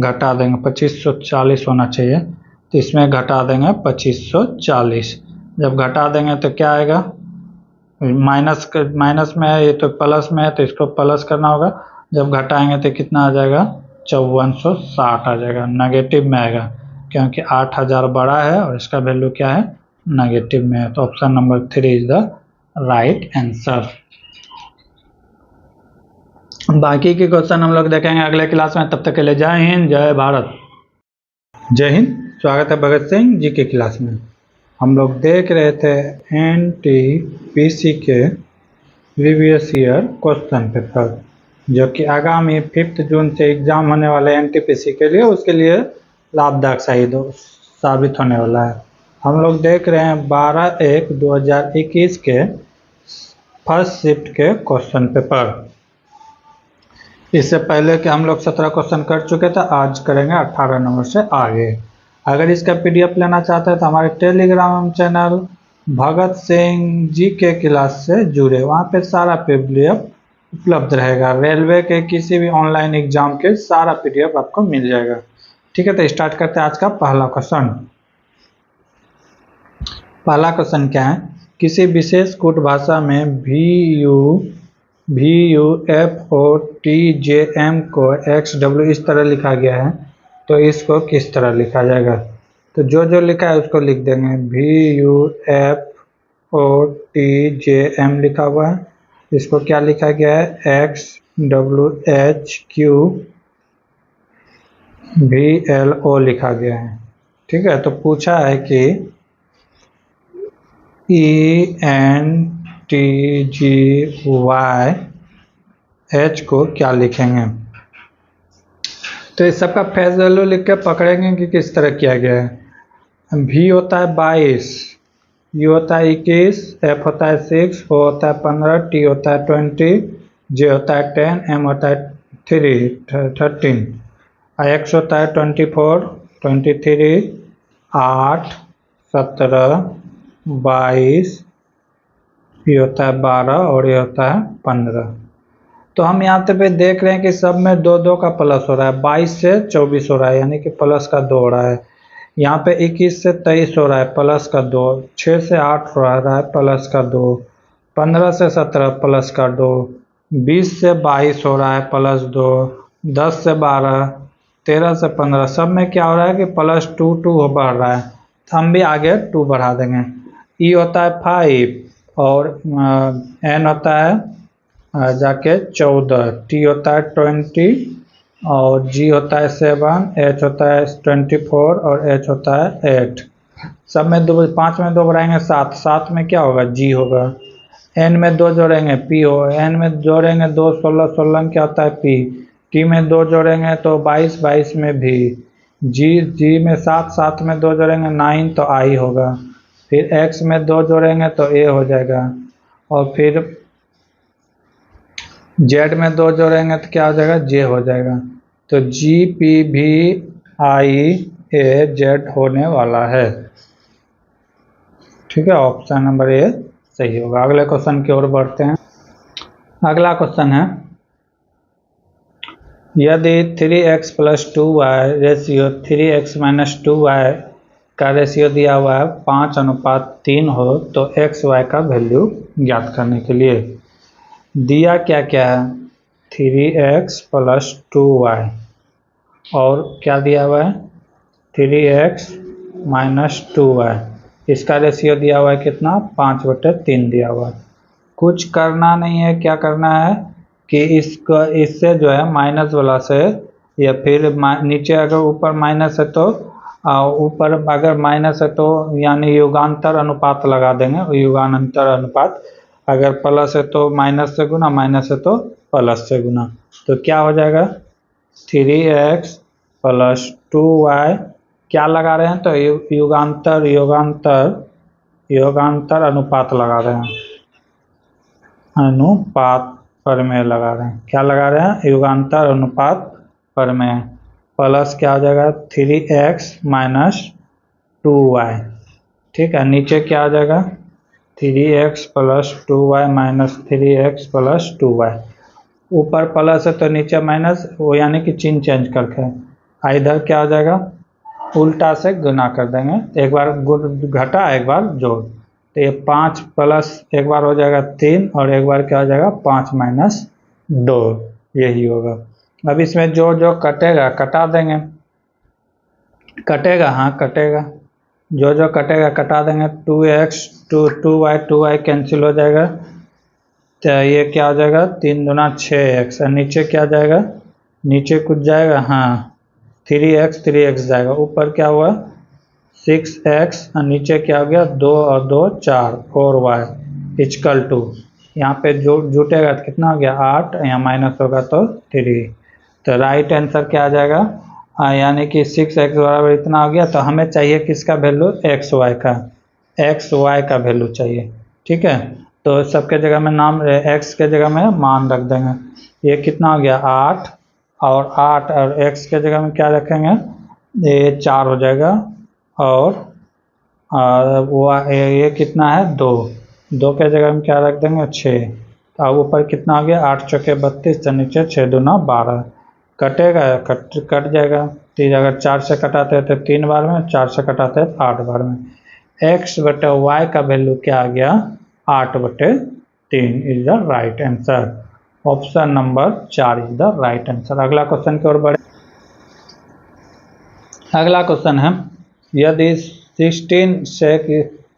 घटा देंगे, 2540 होना चाहिए तो इसमें घटा देंगे 2540। जब घटा देंगे तो क्या आएगा, माइनस में है ये तो प्लस में है तो इसको प्लस करना होगा। जब घटाएंगे तो कितना आ जाएगा 5460 आ जाएगा, नेगेटिव में आएगा क्योंकि 8000 बड़ा है और इसका वैल्यू क्या है नेगेटिव में है। तो option number 3 is the right answer. बाकी के क्वेश्चन हम लोग देखेंगे अगले क्लास में। तब तक के लिए जय हिंद जय भारत। जय हिंद, स्वागत है भगत सिंह जी के क्लास में। हम लोग देख रहे थे एनटीपीसी के प्रीवियस ईयर क्वेश्चन पेपर, जो कि आगामी 5 जून से एग्जाम होने वाले एनटीपीसी के लिए, उसके लिए लाभदायक साबित होने वाला है। हम लोग देख रहे हैं 12/1/2021 के फर्स्ट शिफ्ट के क्वेश्चन पेपर। इससे पहले कि हम लोग 17 क्वेश्चन कर चुके थे, आज करेंगे 18 नंबर से आगे। अगर इसका पीडीएफ लेना चाहते हैं तो हमारे टेलीग्राम चैनल भगत सिंह जी के क्लास से जुड़े, वहाँ पे सारा पीडीएफ उपलब्ध रहेगा। रेलवे के किसी भी ऑनलाइन एग्जाम के सारा पीडीएफ आपको मिल जाएगा। ठीक है, तो स्टार्ट करते हैं आज का पहला क्वेश्चन। पहला क्वेश्चन क्या है, किसी विशेष कूट भाषा में VUFOTJM को XW इस तरह लिखा गया है, तो इसको किस तरह लिखा जाएगा। तो जो लिखा है उसको लिख देंगे। VUFOTJM लिखा हुआ है, इसको क्या लिखा गया है XWHQVLO लिखा गया है। ठीक है, तो पूछा है कि ENTGYH को क्या लिखेंगे। तो इस सबका फेस वैल्यू लिख के पकड़ेंगे कि किस तरह किया गया है। V होता है 22, U होता है 21, F होता है 6, O होता है 15, T होता है 20, J होता है 10, M होता है 13, X होता है 24, 23, 8, 17, 22, ये होता है 12 और ये होता है 15। तो हम यहाँ पे देख रहे हैं कि सब में 2 का प्लस हो रहा है। 22 से 24 हो रहा है यानी कि प्लस का 2 हो रहा है। यहाँ पे 21 से 23 हो रहा है प्लस का 2, 6 से 8 हो रहा है प्लस का 2, 15 से 17 प्लस का 2, 20 से 22 हो रहा है प्लस 2, 10 से 12, 13 से 15, सब में क्या हो रहा है कि +2 बढ़ रहा है। तो हम भी आगे 2 बढ़ा देंगे। E होता है 5 और N होता है जाके 14, T होता है 20 और G होता है 7, H होता है 24 और H होता है 8। सब में 5 में 2 बढ़ाएंगे 7, 7 में क्या होगा G होगा। N में 2 जोड़ेंगे P होगा, N में जोड़ेंगे 2 16, 16 में क्या होता है P, T में 2 जोड़ेंगे तो 22, 22 में भी G में 7, 7 में 2 जोड़ेंगे 9 तो I होगा। फिर X में 2 जोड़ेंगे तो A हो जाएगा और फिर Z में 2 जोड़ेंगे तो क्या हो जाएगा J हो जाएगा। तो GPVIAZ होने वाला है। ठीक है, ऑप्शन नंबर A सही होगा। अगले क्वेश्चन की ओर बढ़ते हैं। अगला क्वेश्चन है, यदि 3x + 2y ratio 3x - 2y का रेशियो दिया हुआ है 5:3 हो तो XY का वैल्यू ज्ञात करने के लिए दिया क्या क्या है 3x + 2y और क्या दिया हुआ है 3x - 2y। इसका रेशियो दिया हुआ है कितना 5/3 दिया हुआ है। कुछ करना नहीं है, क्या करना है कि इससे जो है माइनस वाला से या फिर नीचे अगर ऊपर माइनस है तो ऊपर अगर माइनस है तो यानी युगांतर अनुपात लगा देंगे, युगांतर अनुपात। अगर प्लस है तो माइनस से गुना, माइनस है तो प्लस से गुना। तो क्या हो जाएगा 3x प्लस 2y, क्या लगा रहे हैं तो युगांतर युगांतर युगांतर अनुपात लगा रहे हैं, अनुपात प्रमेय लगा रहे हैं। क्या लगा रहे हैं युगांतर अनुपात प्रमेय। प्लस क्या हो जाएगा 3x माइनस 2y, ठीक है। नीचे क्या हो जाएगा 3x plus 2y minus 3x plus 2y। ऊपर प्लस है तो नीचे माइनस, वो यानी कि चिन्ह चेंज करके इधर क्या हो जाएगा उल्टा से गुना कर देंगे। एक बार घटा एक बार जोड़, तो ये 5 प्लस एक बार हो जाएगा 3 और एक बार क्या हो जाएगा 5 माइनस 2, यही होगा। अब इसमें जो जो कटेगा कटा देंगे, कटेगा हाँ कटेगा, जो जो कटेगा कटा देंगे। 2x 2y कैंसिल हो जाएगा, तो ये क्या हो जाएगा 3 दूना 6x, और नीचे क्या जाएगा, नीचे कुछ जाएगा हाँ 3x जाएगा। ऊपर क्या हुआ 6x और नीचे क्या हो गया 2 और 2 4, 4y इक्वल टू, यहाँ पे जो जुटेगा तो कितना हो गया 8, यहाँ माइनस होगा तो 3। तो राइट आंसर क्या आ जाएगा, यानी कि 6x बराबर इतना हो गया। तो हमें चाहिए किसका वैल्यू xy का, xy का वैल्यू चाहिए, ठीक है। तो सबके जगह में नाम x के जगह में मान रख देंगे। ये कितना हो गया 8 और 8 और x के जगह में क्या रखेंगे ये 4 हो जाएगा, और वो ये कितना है 2 के जगह में क्या रख देंगे 6। अब ऊपर कितना हो गया 8 चौके 32, तो नीचे 6 दूना 12, कटेगा कट जाएगा। तो अगर 4 से कटाते हैं तो 3 बार में, 4 से कटाते हैं तो 8 बार में। x बटे y का वैल्यू क्या आ गया 8/3 is the right answer. Option number 4 is the right answer. अगला क्वेश्चन की ओर बढ़े। अगला क्वेश्चन है, यदि 16 sec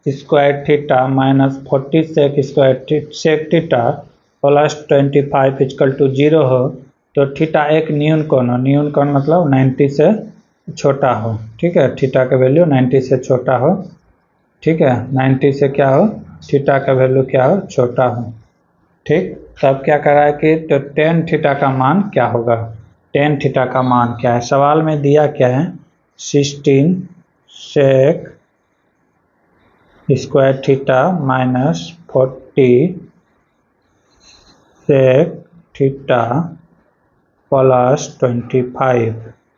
square theta minus 40 sec square sec theta plus 25 equal to 0 हो तो थीटा एक न्यून कोण हो। न्यून कोण मतलब 90 से छोटा हो, ठीक है। थीटा का वैल्यू 90 से छोटा हो, ठीक है। 90 से क्या हो थीटा का वैल्यू क्या हो छोटा हो, ठीक। तब क्या करा है कि तो टेन थीटा का मान क्या होगा, टेन थीटा का मान क्या है। सवाल में दिया क्या है 16 sec square theta minus 40 sec theta plus 25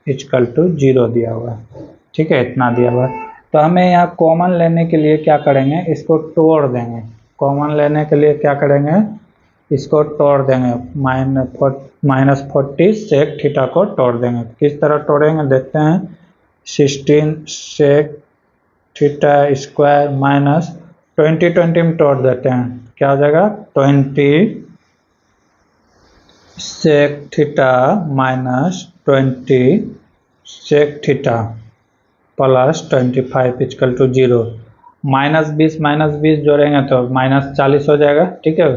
equal to 0 दिया हुआ है, ठीक है। इतना दिया हुआ है। तो हमें यहाँ कॉमन लेने के लिए क्या करेंगे, इसको तोड़ देंगे। कॉमन लेने के लिए क्या करेंगे, इसको तोड़ देंगे। माइनस 40 सेक थीटा को तोड़ देंगे। किस तरह तोड़ेंगे देखते हैं। 16 सेक थीटा स्क्वायर माइनस 20 में तोड़ देते हैं, क्या हो जाएगा 20 sec theta minus 20 sec theta plus 25 equal to 0। Minus 20 जोड़ेंगे तो माइनस 40 हो जाएगा, ठीक है।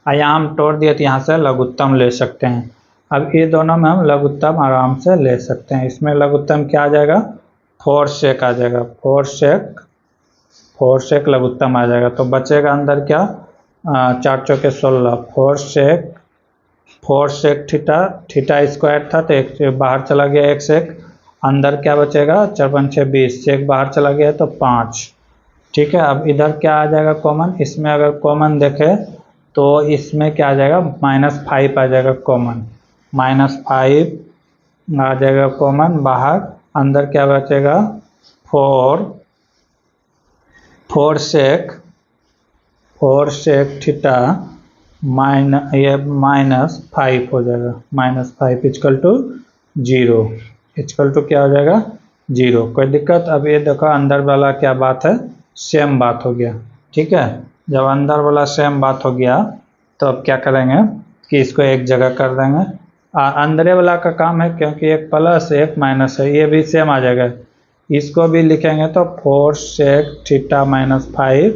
यहाँ हम तोड़ दिए तो यहाँ से लघुत्तम ले सकते हैं। अब ये दोनों में हम लघुत्तम आराम से ले सकते हैं। इसमें लघुत्तम क्या आ जाएगा 4 सेक आ जाएगा, 4 सेक लघुत्तम आ जाएगा। तो बचेगा अंदर क्या 4 चौके 16, 4 सेक थीटा स्क्वायर था तो एक बाहर चला गया, एक सेक अंदर क्या बचेगा 4 5 6 20, सेक बाहर चला गया तो 5, ठीक है। अब इधर क्या आ जाएगा कॉमन, इसमें अगर कॉमन देखे तो इसमें क्या आ जाएगा -5 आ जाएगा कॉमन, -5 आ जाएगा कॉमन बाहर। अंदर क्या बचेगा 4 सेक थीटा -5 हो जाएगा, -5 इक्वल टू 0, इक्वल टू क्या हो जाएगा 0। कोई दिक्कत। अब ये देखो अंदर वाला क्या बात है सेम बात हो गया, ठीक है। जब अंदर वाला सेम बात हो गया तो अब क्या करेंगे कि इसको एक जगह कर देंगे। अंदर वाला का काम है क्योंकि एक प्लस एक माइनस है, ये भी सेम आ जाएगा। इसको भी लिखेंगे तो 4 सेक थीटा -5,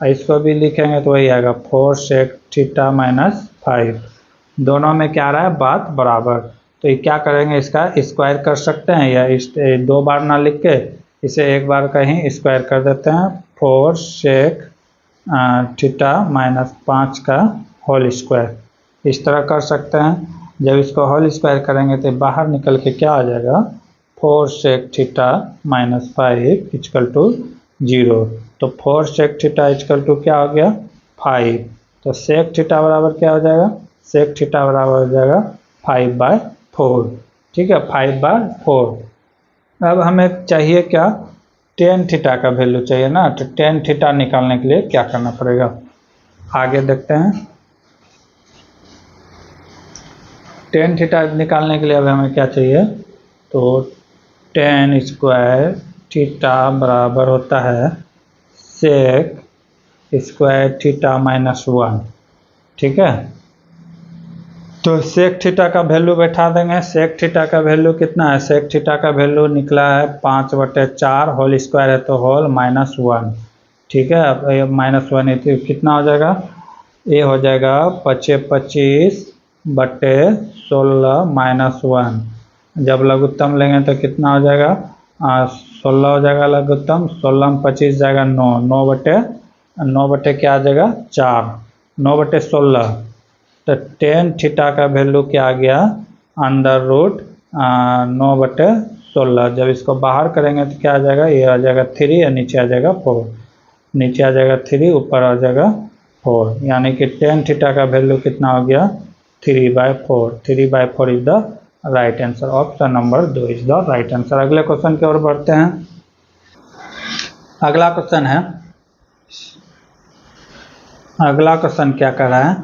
इसको भी लिखेंगे तो वही आएगा 4 सेक थीटा -5। दोनों में क्या आ रहा है बात बराबर। तो ये क्या करेंगे इसका स्क्वायर कर सकते हैं, या इस 2 बार ना लिख के इसे एक बार कहीं स्क्वायर कर देते हैं, 4 सेक थीटा माइनस 5 का होल स्क्वायर। इस तरह कर सकते हैं। जब इसको होल स्क्वायर करेंगे तो बाहर निकल के क्या आ जाएगा, 4 sec theta minus 5 equal to 0। तो 4 सेक थीटा इक्वल टू क्या हो गया, 5। तो सेक थीटा बराबर क्या हो जाएगा, सेक थीटा बराबर हो जाएगा 5/4। ठीक है, 5/4। अब हमें चाहिए क्या, टेन थीटा का वैल्यू चाहिए ना। तो टेन थीटा निकालने के लिए क्या करना पड़ेगा, आगे देखते हैं। टेन थीटा निकालने के लिए अब हमें क्या चाहिए, तो टेन स्क्वायर थीटा बराबर होता है सेक स्क्वायर थीटा माइनस 1। ठीक है, तो सेक थीटा का वैल्यू बैठा देंगे। सेक थीटा का वैल्यू कितना है, सेक थीटा का वैल्यू निकला है 5/4, होल स्क्वायर है तो होल -1। ठीक है, अब ये -1 है कितना हो जाएगा, ये हो जाएगा 25/16 -1। जब लघुत्तम लेंगे तो कितना हो जाएगा, 16 हो जाएगा लघुत्तम, 16 में 25 जाएगा 9, 9 बटे क्या आ जाएगा 4, 9/16। तो टेन थीटा का वैल्यू क्या आ गया, अंडर रूट 9/16। जब इसको बाहर करेंगे तो क्या आ जाएगा, ये आ जाएगा 3 और नीचे आ जाएगा 4, नीचे आ जाएगा 3 ऊपर आ जाएगा 4, यानी कि टेन थीटा का वैल्यू कितना हो गया 3/4। 3/4 is the right answer. Option number 2 is the right answer. अगले क्वेश्चन की ओर बढ़ते हैं। अगला क्वेश्चन क्या कर रहा है,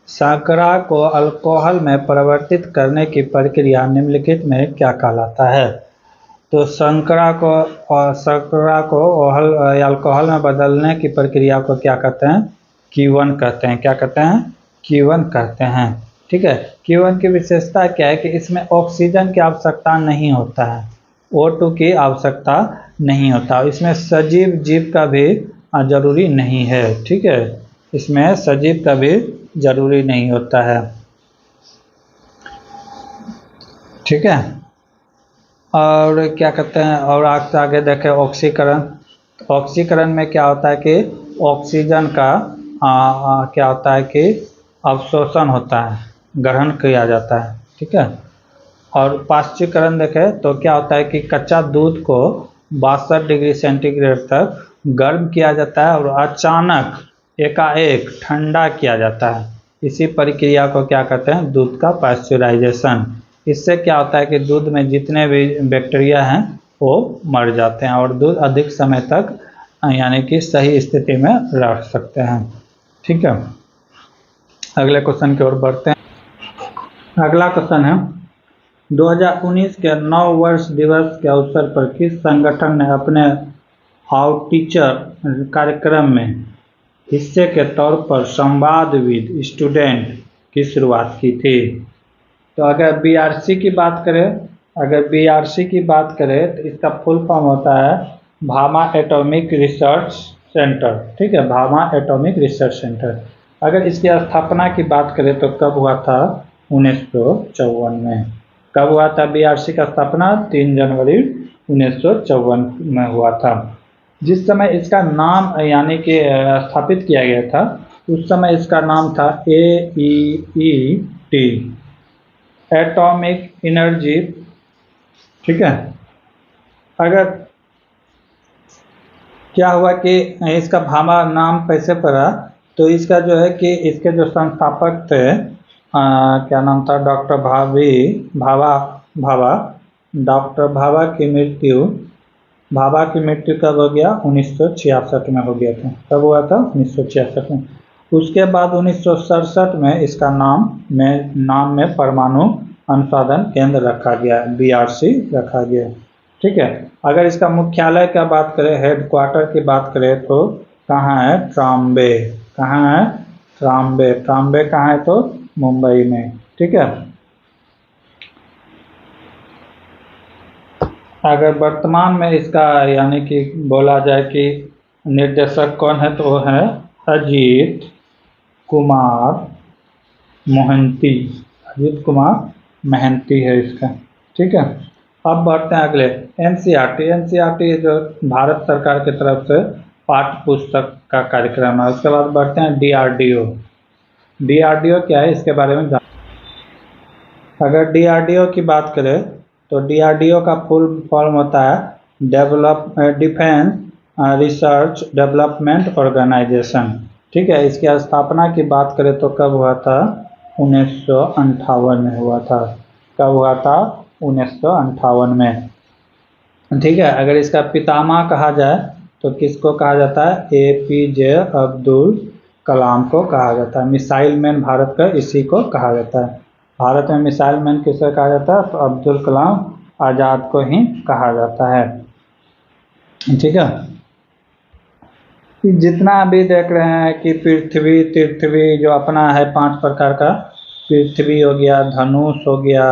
शर्करा को अल्कोहल में परिवर्तित करने की प्रक्रिया निम्नलिखित में क्या कहलाता है। तो शर्करा को अल्कोहल में बदलने की प्रक्रिया को क्या कहते हैं, Q1 कहते हैं। क्या कहते हैं, Q1 कहते हैं। ठीक है, Q1 की विशेषता क्या है कि इसमें ऑक्सीजन की आवश्यकता नहीं होता है, O2 की आवश्यकता नहीं होता, इसमें सजीव जीव का भी जरूरी नहीं है। ठीक है, इसमें सजीव का भी जरूरी नहीं होता है। ठीक है, और क्या कहते हैं, और आगे देखें ऑक्सीकरण। ऑक्सीकरण में क्या होता है कि ऑक्सीजन का क्या होता है कि अवशोषण होता है, ग्रहण किया जाता है। ठीक है, और पाश्चुकरण देखें तो क्या होता है कि कच्चा दूध को 62 डिग्री सेंटीग्रेड तक गर्म किया जाता है और अचानक एकाएक ठंडा किया जाता है। इसी प्रक्रिया को क्या कहते हैं, दूध का पाश्चराइजेशन। इससे क्या होता है कि दूध में जितने भी बैक्टीरिया हैं वो मर जाते हैं और दूध अधिक समय तक यानी कि सही स्थिति में रख सकते हैं। ठीक है, अगले क्वेश्चन की ओर बढ़ते हैं। अगला क्वेश्चन है, 2019 के 9 वर्ष दिवस के अवसर पर किस संगठन ने अपने आउटरीच कार्यक्रम में हिस्से के तौर पर संवाद विद स्टूडेंट की शुरुआत की थी। तो अगर BRC की बात करें तो इसका फुल फॉर्म होता है भामा एटॉमिक रिसर्च सेंटर। ठीक है, भामा एटॉमिक रिसर्च सेंटर। अगर इसकी स्थापना की बात करें तो कब हुआ था, 1954 में। कब हुआ था BRC का स्थापना, 3 जनवरी 1954 में हुआ था। जिस समय इसका नाम यानी कि स्थापित किया गया था उस समय इसका नाम था AEET, एटॉमिक एनर्जी। ठीक है, अगर क्या हुआ कि इसका भाभा नाम कैसे पड़ा, तो इसका जो है कि इसके जो संस्थापक थे क्या नाम था, डॉक्टर भाभा। डॉक्टर भाभा की मृत्यु कब हो गया, 1966 में हो गया था। कब हुआ था, 1966 में। उसके बाद 1967 में इसका नाम में परमाणु अनुसंधान केंद्र रखा गया, BRC रखा गया। ठीक है, अगर इसका मुख्यालय का बात करें, हेडक्वार्टर की बात करें तो कहाँ है, ट्राम्बे। कहाँ है, ट्राम्बे। ट्राम्बे कहाँ है, तो मुंबई में। ठीक है, अगर वर्तमान में इसका यानी कि बोला जाए कि निर्देशक कौन है, तो वो है अजीत कुमार मोहंती। अजीत कुमार मोहंती है इसका। ठीक है, अब बढ़ते हैं अगले एनसीईआरटी। एनसीईआरटी जो भारत सरकार की तरफ से पाठ्य पुस्तक का कार्यक्रम है। उसके बाद बढ़ते हैं डीआरडीओ। डीआरडीओ क्या है इसके बारे में अगर डीआरडीओ की बात करें तो डीआरडीओ का फुल फॉर्म होता है डिफेंस रिसर्च डेवलपमेंट ऑर्गेनाइजेशन। ठीक है, इसकी स्थापना की बात करें तो कब हुआ था? 1958 में हुआ था। कब हुआ था? 1958 में। ठीक है, अगर इसका पितामह कहा जाए तो किसको कहा जाता है? एपीजे अब्दुल कलाम को कहा जाता है। मिसाइल मैन भारत का इसी को कहा जाता है। भारत में मिसाइल मैन किसे कहा जाता है? तो अब्दुल कलाम आज़ाद को ही कहा जाता है। ठीक है, जितना अभी देख रहे हैं कि पृथ्वी जो अपना है 5 प्रकार का, पृथ्वी हो गया, धनुष हो गया,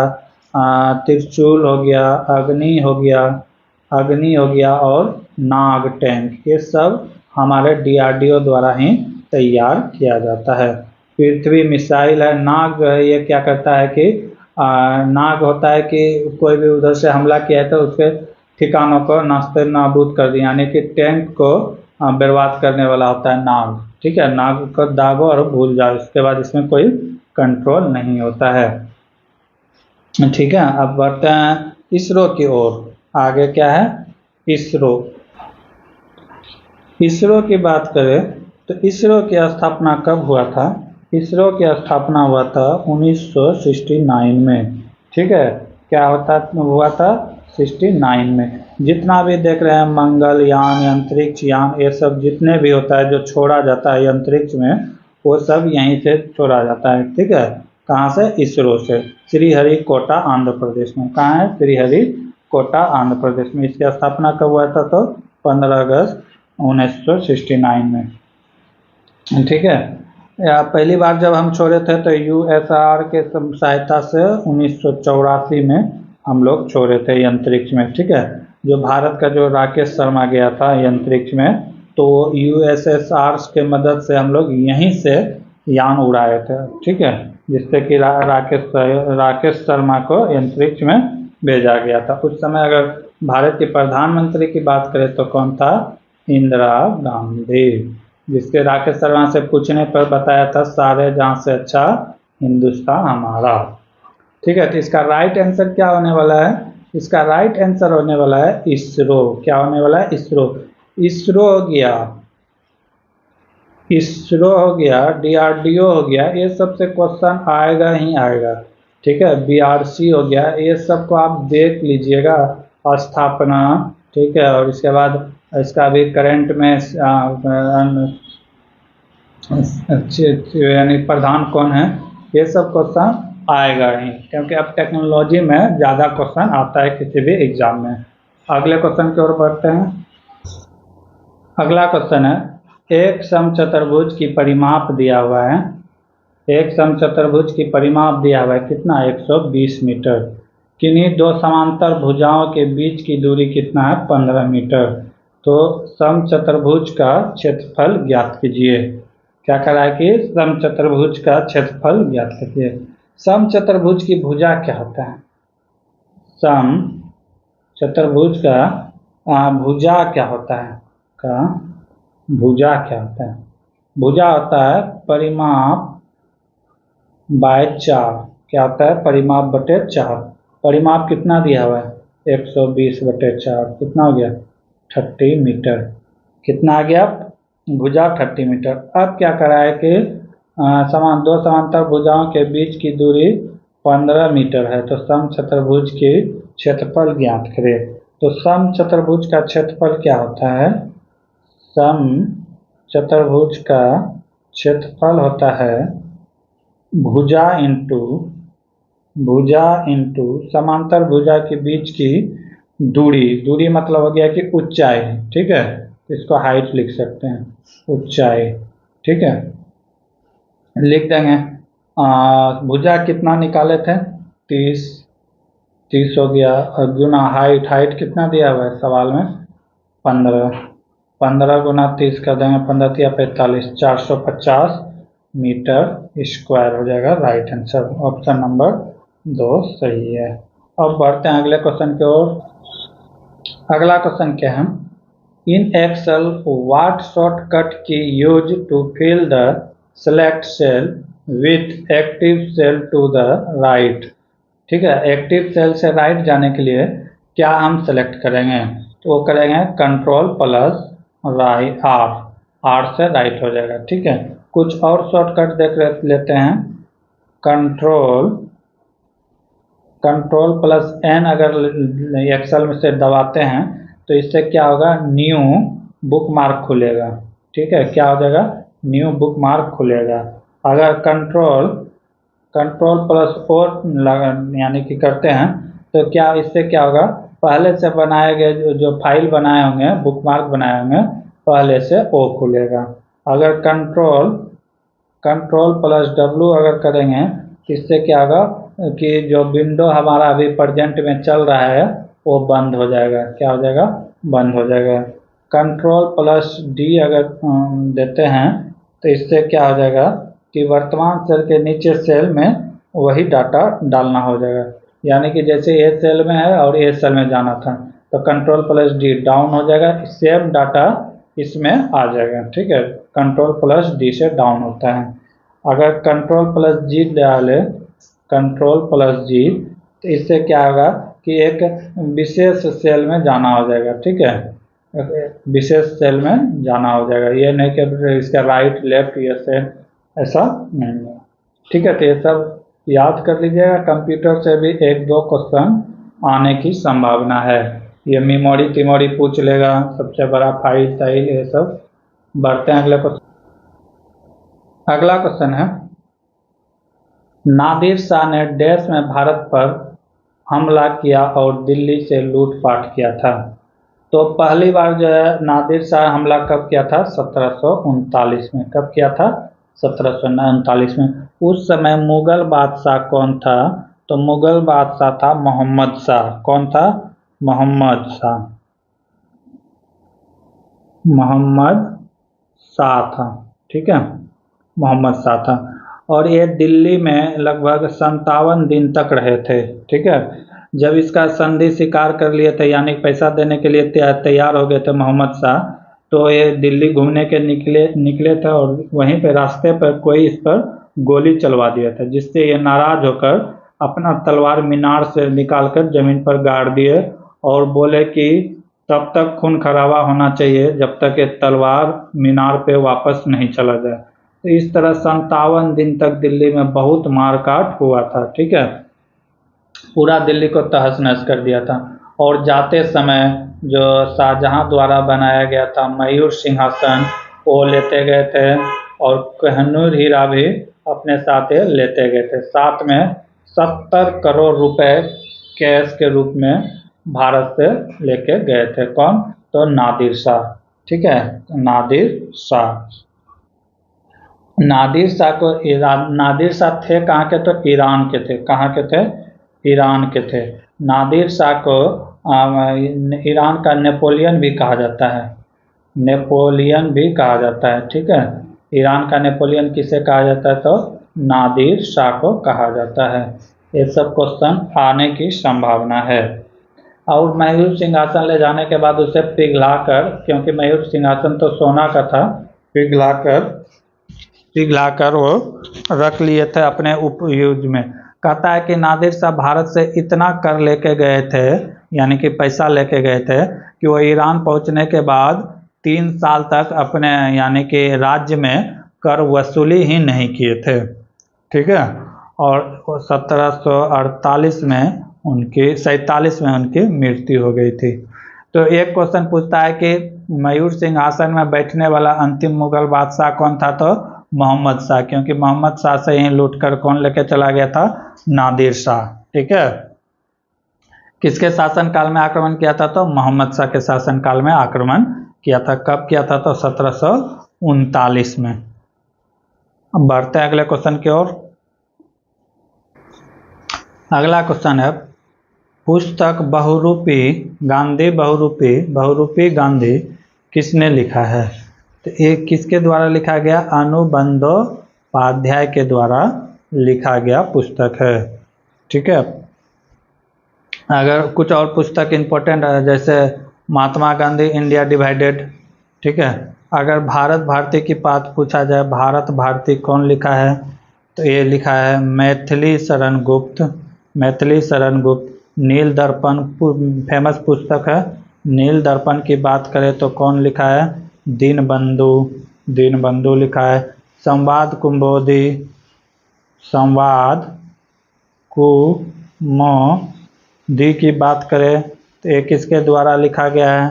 त्रिशूल हो गया, अग्नि हो गया और नाग टैंक, ये सब हमारे डीआरडीओ द्वारा ही तैयार किया जाता है। पृथ्वी मिसाइल है। नाग ये क्या करता है कि नाग होता है कि कोई भी उधर से हमला किया है तो उसके ठिकानों को नास्ते नाबूद कर दिया, यानी कि टैंक को बर्बाद करने वाला होता है नाग। ठीक है, नाग को दागो और भूल जाओ, इसके बाद इसमें कोई कंट्रोल नहीं होता है। ठीक है, अब बढ़ते हैं इसरो की ओर। आगे क्या है? इसरो। इसरो की बात करें तो इसरो की स्थापना कब हुआ था? इसरो की स्थापना हुआ था 1969 में। ठीक है, क्या हुआ था? 69 में। जितना भी देख रहे हैं मंगलयान, अंतरिक्ष यान, ये सब जितने भी होता है जो छोड़ा जाता है अंतरिक्ष में, वो सब यहीं से छोड़ा जाता है। ठीक है, कहाँ से? इसरो से। श्रीहरिकोटा आंध्र प्रदेश में। कहाँ है? श्रीहरिकोटा आंध्र प्रदेश में। इसकी स्थापना कब हुआ था? तो 15 अगस्त 1969 में। ठीक है, पहली बार जब हम छोड़े थे तो यूएसआर के सहायता से 1984 में हम लोग छोड़े थे अंतरिक्ष में। ठीक है, जो भारत का जो राकेश शर्मा गया था अंतरिक्ष में, तो यूएसएसआर के मदद से हम लोग यहीं से यान उड़ाए थे। ठीक है, जिससे कि राकेश शर्मा को अंतरिक्ष में भेजा गया था। उस समय अगर भारत के प्रधानमंत्री की बात करें तो कौन था? इंदिरा गांधी, जिसके राकेश शर्मा से पूछने पर बताया था सारे जहां से अच्छा हिंदुस्तान हमारा। ठीक है, तो इसका राइट आंसर क्या होने वाला है? इसका राइट आंसर होने वाला है इसरो। क्या होने वाला है? इसरो। इसरो हो गया, इसरो हो गया, डीआरडीओ हो गया, ये सबसे क्वेश्चन आएगा ही आएगा। ठीक है, बीआरसी हो गया, ये सब को आप देख लीजिएगा, स्थापना। ठीक है, और इसके बाद इसका भी करंट में यानी प्रधान कौन है, ये सब क्वेश्चन आएगा ही, क्योंकि अब टेक्नोलॉजी में ज़्यादा क्वेश्चन आता है किसी भी एग्जाम में। अगले क्वेश्चन की ओर बढ़ते हैं। अगला क्वेश्चन है, एक समचतुर्भुज की परिमाप दिया हुआ है। एक समचतुर्भुज की परिमाप दिया हुआ है कितना? 120 मीटर। किन्हीं दो समांतर भुजाओं के बीच की दूरी कितना है? 15 मीटर। तो समचतुर्भुज का क्षेत्रफल ज्ञात कीजिए। क्या करा है कि समचतुर्भुज का क्षेत्रफल ज्ञात कीजिए। समचतुर्भुज की भुजा क्या होता है? समचतुर्भुज का भुजा क्या होता है? भुजा क्या होता है? भुजा होता है परिमाप बाय 4। क्या होता है? परिमाप बटे 4। परिमाप कितना दिया हुआ है? 120 बटे 4। कितना हो गया? 30 मीटर। कितना आ गया? भुजा 30 मीटर। अब क्या करा है कि दो समांतर भुजाओं के बीच की दूरी 15 मीटर है, तो समचतुर्भुज की क्षेत्रफल ज्ञात करें। तो समचतुर्भुज का क्षेत्रफल क्या होता है? समचतुर्भुज का क्षेत्रफल होता है भुजा इंटू समांतर भुजा के बीच की दूरी मतलब हो गया कि ऊंचाई। ठीक है, इसको हाइट लिख सकते हैं, ऊंचाई। ठीक है, लिख देंगे। भुजा कितना निकाले थे? 30 हो गया, और गुना हाइट कितना दिया हुआ है सवाल में? 15 गुना 30 कर देंगे, 15 या 45, 450 मीटर स्क्वायर हो जाएगा। राइट आंसर ऑप्शन नंबर 2 सही है। अब बढ़ते हैं अगले क्वेश्चन की ओर। अगला क्वेश्चन क्या है, in Excel what shortcut key use to fill the select cell with active cell to the right. ठीक है, एक्टिव सेल से राइट जाने के लिए क्या हम सेलेक्ट करेंगे, तो वो करेंगे कंट्रोल प्लस राइट आर से राइट हो जाएगा। ठीक है, कुछ और शॉर्टकट देख लेते हैं। कंट्रोल प्लस एन अगर एक्सेल में से दबाते हैं तो इससे क्या होगा, न्यू बुक मार्क खुलेगा। ठीक है, क्या हो जाएगा, न्यू बुक मार्क खुलेगा। अगर कंट्रोल प्लस ओ यानी कि करते हैं तो क्या इससे क्या होगा, पहले से बनाए गए जो फाइल बनाए होंगे, बुक मार्क बनाए होंगे, पहले से ओ खुलेगा। अगर कंट्रोल प्लस डब्लू अगर करेंगे तो इससे क्या होगा कि जो विंडो हमारा अभी प्रेजेंट में चल रहा है वो बंद हो जाएगा। क्या हो जाएगा, बंद हो जाएगा। कंट्रोल प्लस डी अगर देते हैं तो इससे क्या हो जाएगा कि वर्तमान सेल के नीचे सेल में वही डाटा डालना हो जाएगा। यानी कि जैसे ए सेल में है और ए सेल में जाना था तो कंट्रोल प्लस डी डाउन हो जाएगा, सेम डाटा इसमें आ जाएगा। ठीक है, कंट्रोल प्लस डी से डाउन होता है। अगर कंट्रोल प्लस जी डाले, कंट्रोल प्लस जी, तो इससे क्या होगा कि एक विशेष सेल में जाना हो जाएगा। ठीक है, विशेष सेल में जाना हो जाएगा, ये नहीं कि इसका राइट लेफ्ट ये सेल, ऐसा नहीं है। ठीक है, तो ये सब याद कर लीजिएगा, कंप्यूटर से भी एक दो क्वेश्चन आने की संभावना है। ये मेमोरी पूछ लेगा, सबसे बड़ा फाइल साइल, ये सब। बढ़ते हैं अगले क्वेश्चन। अगला क्वेश्चन है, नादिर शाह ने डैश में भारत पर हमला किया और दिल्ली से लूटपाट किया था। तो पहली बार जो है नादिर शाह हमला कब किया था, 1739 में। कब किया था, 1739 में। उस समय मुगल बादशाह कौन था, तो मुगल बादशाह था मोहम्मद शाह। कौन था, मोहम्मद शाह। मोहम्मद शाह था। ठीक है, मोहम्मद शाह था। और ये दिल्ली में लगभग 57 दिन तक रहे थे। ठीक है, जब इसका संधि स्वीकार कर लिए थे, यानी पैसा देने के लिए तैयार हो गए थे मोहम्मद शाह, तो ये दिल्ली घूमने के निकले थे और वहीं पे रास्ते पर कोई इस पर गोली चलवा दिया था, जिससे ये नाराज होकर अपना तलवार मीनार से निकालकर जमीन पर गाड़ दिए और बोले कि तब तक खून खराबा होना चाहिए जब तक ये तलवार मीनार पे वापस नहीं चला जाए। तो इस तरह 57 दिन तक दिल्ली में बहुत मारकाट हुआ था। ठीक है, पूरा दिल्ली को तहस नहस कर दिया था। और जाते समय जो शाहजहां द्वारा बनाया गया था मयूर सिंहासन, वो लेते गए थे और कोहिनूर हीरा भी अपने साथ लेते गए थे। साथ में 70 करोड़ रुपए कैश के रूप में भारत से लेके गए थे। कौन, तो नादिर शाह। ठीक है, नादिर शाह। नादिर शाह थे कहाँ के, तो ईरान के थे। कहाँ के थे, ईरान के थे। नादिर शाह को ईरान का नेपोलियन भी कहा जाता है। नेपोलियन भी कहा जाता है। ठीक है, ईरान का नेपोलियन किसे कहा जाता है, तो नादिर शाह को कहा जाता है। ये सब क्वेश्चन आने की संभावना है। और मयूर सिंहासन ले जाने के बाद उसे पिघलाकर, क्योंकि मयूर सिंहासन तो सोना का था, पिघलाकर वो रख लिए थे अपने उपयोग में। कहता है कि नादिर शाह भारत से इतना कर लेके गए थे, यानी कि पैसा लेके गए थे, कि वो ईरान पहुंचने के बाद 3 साल तक अपने यानी कि राज्य में कर वसूली ही नहीं किए थे। ठीक है, और 1747 में उनकी 47 में उनकी मृत्यु हो गई थी। तो एक क्वेश्चन पूछता है कि मयूर सिंहासन में बैठने वाला अंतिम मुगल बादशाह कौन था, तो मोहम्मद शाह, क्योंकि मोहम्मद शाह से ही लूटकर कौन लेके चला गया था, नादिर शाह। ठीक है, किसके शासनकाल में आक्रमण किया था, तो मोहम्मद शाह के शासनकाल में आक्रमण किया था। कब किया था, तो 1739 में। अब बढ़ते हैं अगले क्वेश्चन की ओर। अगला क्वेश्चन है, पुस्तक बहुरूपी गांधी किसने लिखा है, तो ये किसके द्वारा लिखा गया, अनुबंदोपाध्याय के द्वारा लिखा गया पुस्तक है। ठीक है, अगर कुछ और पुस्तक इम्पोर्टेंट है जैसे महात्मा गांधी इंडिया डिवाइडेड, ठीक है। अगर भारत भारती की बात पूछा जाए, भारत भारती कौन लिखा है, तो ये लिखा है मैथिली शरण गुप्त। मैथिली शरण गुप्त। नील दर्पण फेमस पुस्तक है। नील दर्पण की बात करें तो कौन लिखा है, दीनबंधु। दीनबंधु लिखा है। संवाद कुंभोधि, संवाद कुमुदी की बात करें तो ये किसके द्वारा लिखा गया है,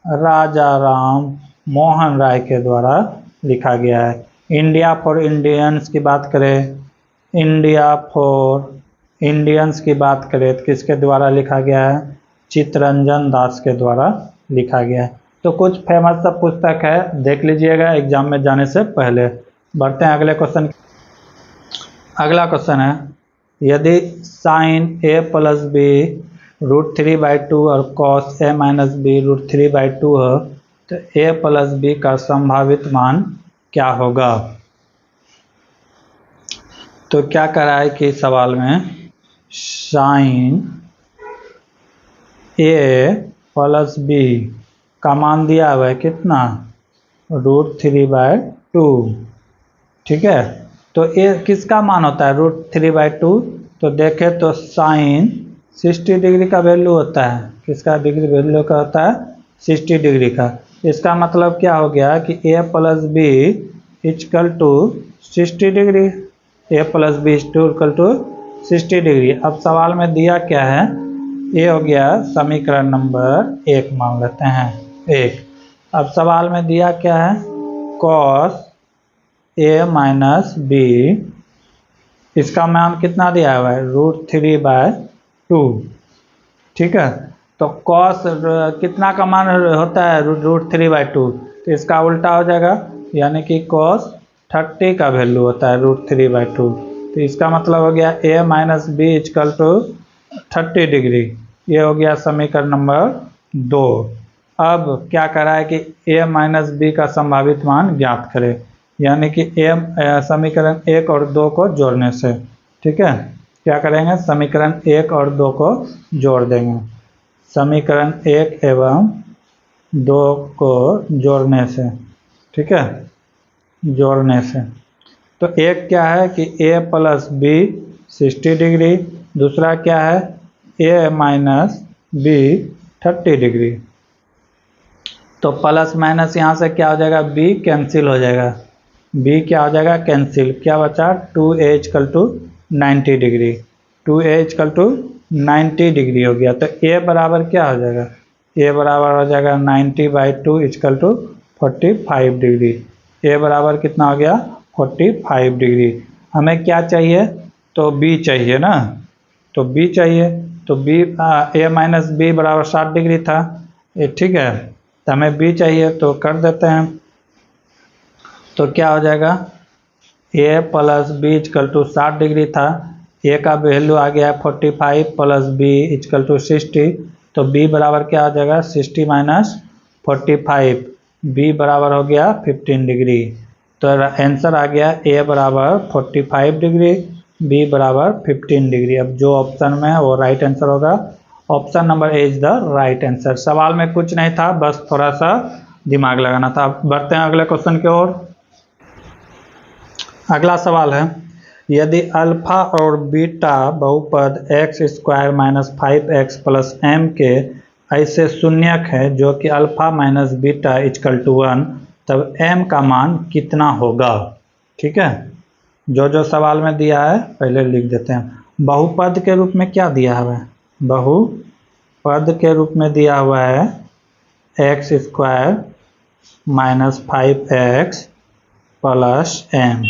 राजा राम मोहन राय के द्वारा लिखा गया है। इंडिया फॉर इंडियंस की बात करें, इंडिया फॉर इंडियंस की बात करें तो किसके द्वारा लिखा गया है, चित्तरंजन दास के द्वारा लिखा गया है। तो कुछ फेमस सब पुस्तक है, देख लीजिएगा एग्जाम में जाने से पहले। बढ़ते हैं अगले क्वेश्चन। अगला क्वेश्चन है, यदि साइन a प्लस बी √3/2 और कॉस a माइनस बी √3/2 हो तो a प्लस बी का संभावित मान क्या होगा। तो क्या करा है कि सवाल में साइन a प्लस बी का मान दिया हुआ है कितना, √3/2, ठीक है। तो ये किसका मान होता है √3/2, तो देखें तो साइन 60 डिग्री का वैल्यू होता है, किसका डिग्री वैल्यू का होता है, 60 डिग्री का। इसका मतलब क्या हो गया कि a plus B equal to 60 degree, a plus B equal to 60 degree. अब सवाल में दिया क्या है, ये हो गया समीकरण नंबर 1 मान लेते हैं 1। अब सवाल में दिया क्या है, कॉस a माइनस बी, इसका मान कितना दिया हुआ है, √3/2, ठीक है। तो कॉस कितना का मान होता है, √3/2, तो इसका उल्टा हो जाएगा, यानी कि कॉस 30 का वैल्यू होता है √3/2। तो इसका मतलब हो गया a minus B equal to 30 degree. ये हो गया समीकरण नंबर 2। अब क्या करा है कि a माइनस बी का संभावित मान ज्ञात करें, यानी कि समीकरण 1 और 2 को जोड़ने से, ठीक है। क्या करेंगे, समीकरण 1 और 2 को जोड़ देंगे, समीकरण 1 एवं 2 को जोड़ने से, ठीक है, जोड़ने से। तो एक क्या है कि a प्लस बी 60 डिग्री, दूसरा क्या है a माइनस बी 30 डिग्री। तो प्लस माइनस यहाँ से क्या हो जाएगा, b कैंसिल हो जाएगा, b क्या हो जाएगा कैंसिल, क्या बचा 2a equal to 90 degree, 2a equal to 90 degree हो गया। तो a बराबर क्या हो जाएगा, a बराबर हो जाएगा 90/2 इक्वल टू 45 डिग्री। a बराबर कितना हो गया 45 डिग्री। हमें क्या चाहिए, तो b चाहिए ना, तो b चाहिए, तो b a माइनस बी बराबर 60 डिग्री था, ये ठीक है। तो हमें b चाहिए तो कर देते हैं, तो क्या हो जाएगा a plus B equal to 60 degree था, a का वैल्यू आ गया 45 प्लस b इक्वल टू 60, तो b बराबर क्या हो जाएगा 60 माइनस 45, b बराबर हो गया 15 डिग्री। तो आंसर आ गया a बराबर 45 डिग्री, b बराबर 15 डिग्री। अब जो ऑप्शन में है वो राइट आंसर होगा, option number A is the right answer. सवाल में कुछ नहीं था, बस थोड़ा सा दिमाग लगाना था। अब बढ़ते हैं अगले क्वेश्चन की ओर। अगला सवाल है, यदि अल्फा और बीटा बहुपद x² minus 5x plus m के ऐसे शून्यक है जो कि alpha minus beta equal to 1, तब m का मान कितना होगा, ठीक है। जो जो सवाल में दिया है पहले लिख देते हैं। बहुपद के रूप में क्या दिया हुआ है, बहुपद के रूप में दिया हुआ है x² minus 5x plus m।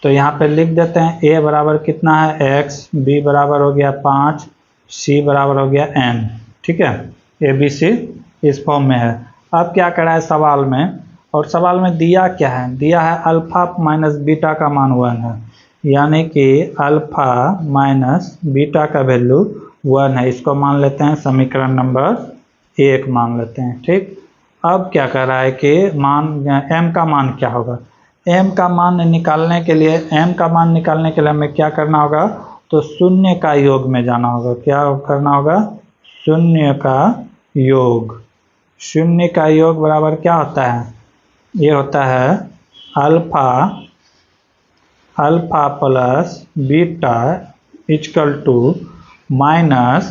तो यहाँ पे लिख देते हैं a बराबर कितना है x, b बराबर हो गया 5, c बराबर हो गया n, ठीक है। a b c इस फॉर्म में है। अब क्या करा है सवाल में, और सवाल में दिया क्या है, दिया है अल्फा माइनस बीटा का मान 1 है, यानी कि अल्फा माइनस बीटा का वैल्यू 1 है। इसको मान लेते हैं समीकरण नंबर 1 मान लेते हैं, ठीक। अब क्या कर रहा है कि मान m का मान क्या होगा, m का मान निकालने के लिए, m का मान निकालने के लिए हमें क्या करना होगा, तो शून्य का योग में जाना होगा। क्या करना होगा, शून्य का योग। शून्य का योग बराबर क्या होता है? ये होता है alpha plus beta equal to minus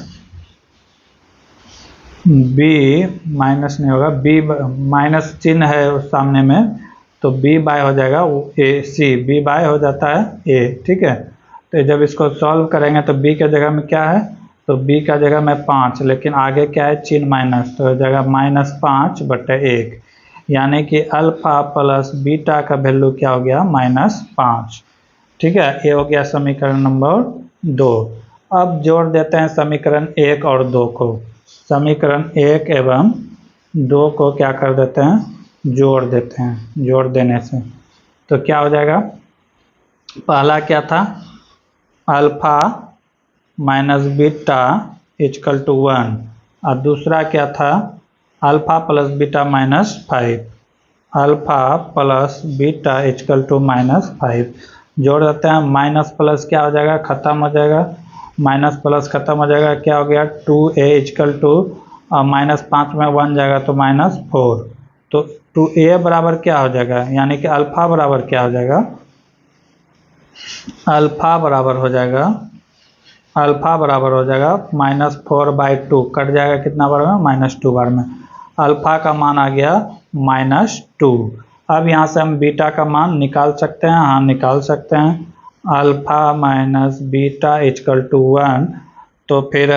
B, minus नहीं होगा, बी माइनस चिन्ह है उस सामने में, तो बी बाय हो जाएगा ए सी, बी बाय हो जाता है ए। ठीक है, तो जब इसको सॉल्व करेंगे तो बी के जगह में क्या है, तो बी का जगह में 5, लेकिन आगे क्या है चिन्ह माइनस, तो जगह -5/1, यानी कि अल्फा प्लस बीटा का वैल्यू क्या हो गया -5। ठीक है, ये हो गया समीकरण नंबर 2। अब जोड़ देते हैं समीकरण 1 और 2 को। समीकरण 1 एवं 2 को क्या कर देते हैं, जोड़ देते हैं। जोड़ देने से तो क्या हो जाएगा, पहला क्या था alpha minus beta equal to 1, और दूसरा क्या था alpha plus beta -5, alpha plus beta equal to -5। जोड़ देते हैं, माइनस प्लस क्या हो जाएगा, खत्म हो जाएगा, माइनस प्लस खत्म हो जाएगा, क्या हो गया 2a इक्वल टू -5 में 1 जाएगा तो -4, तो 2a बराबर क्या हो जाएगा, यानी कि अल्फा बराबर क्या हो जाएगा, अल्फा बराबर हो जाएगा -4/2, कट जाएगा कितना बार में, -2 बार में, अल्फा का मान आ गया -2। अब यहाँ से हम बीटा का मान निकाल सकते हैं, हाँ निकाल सकते हैं, alpha minus beta equal to 1, तो फिर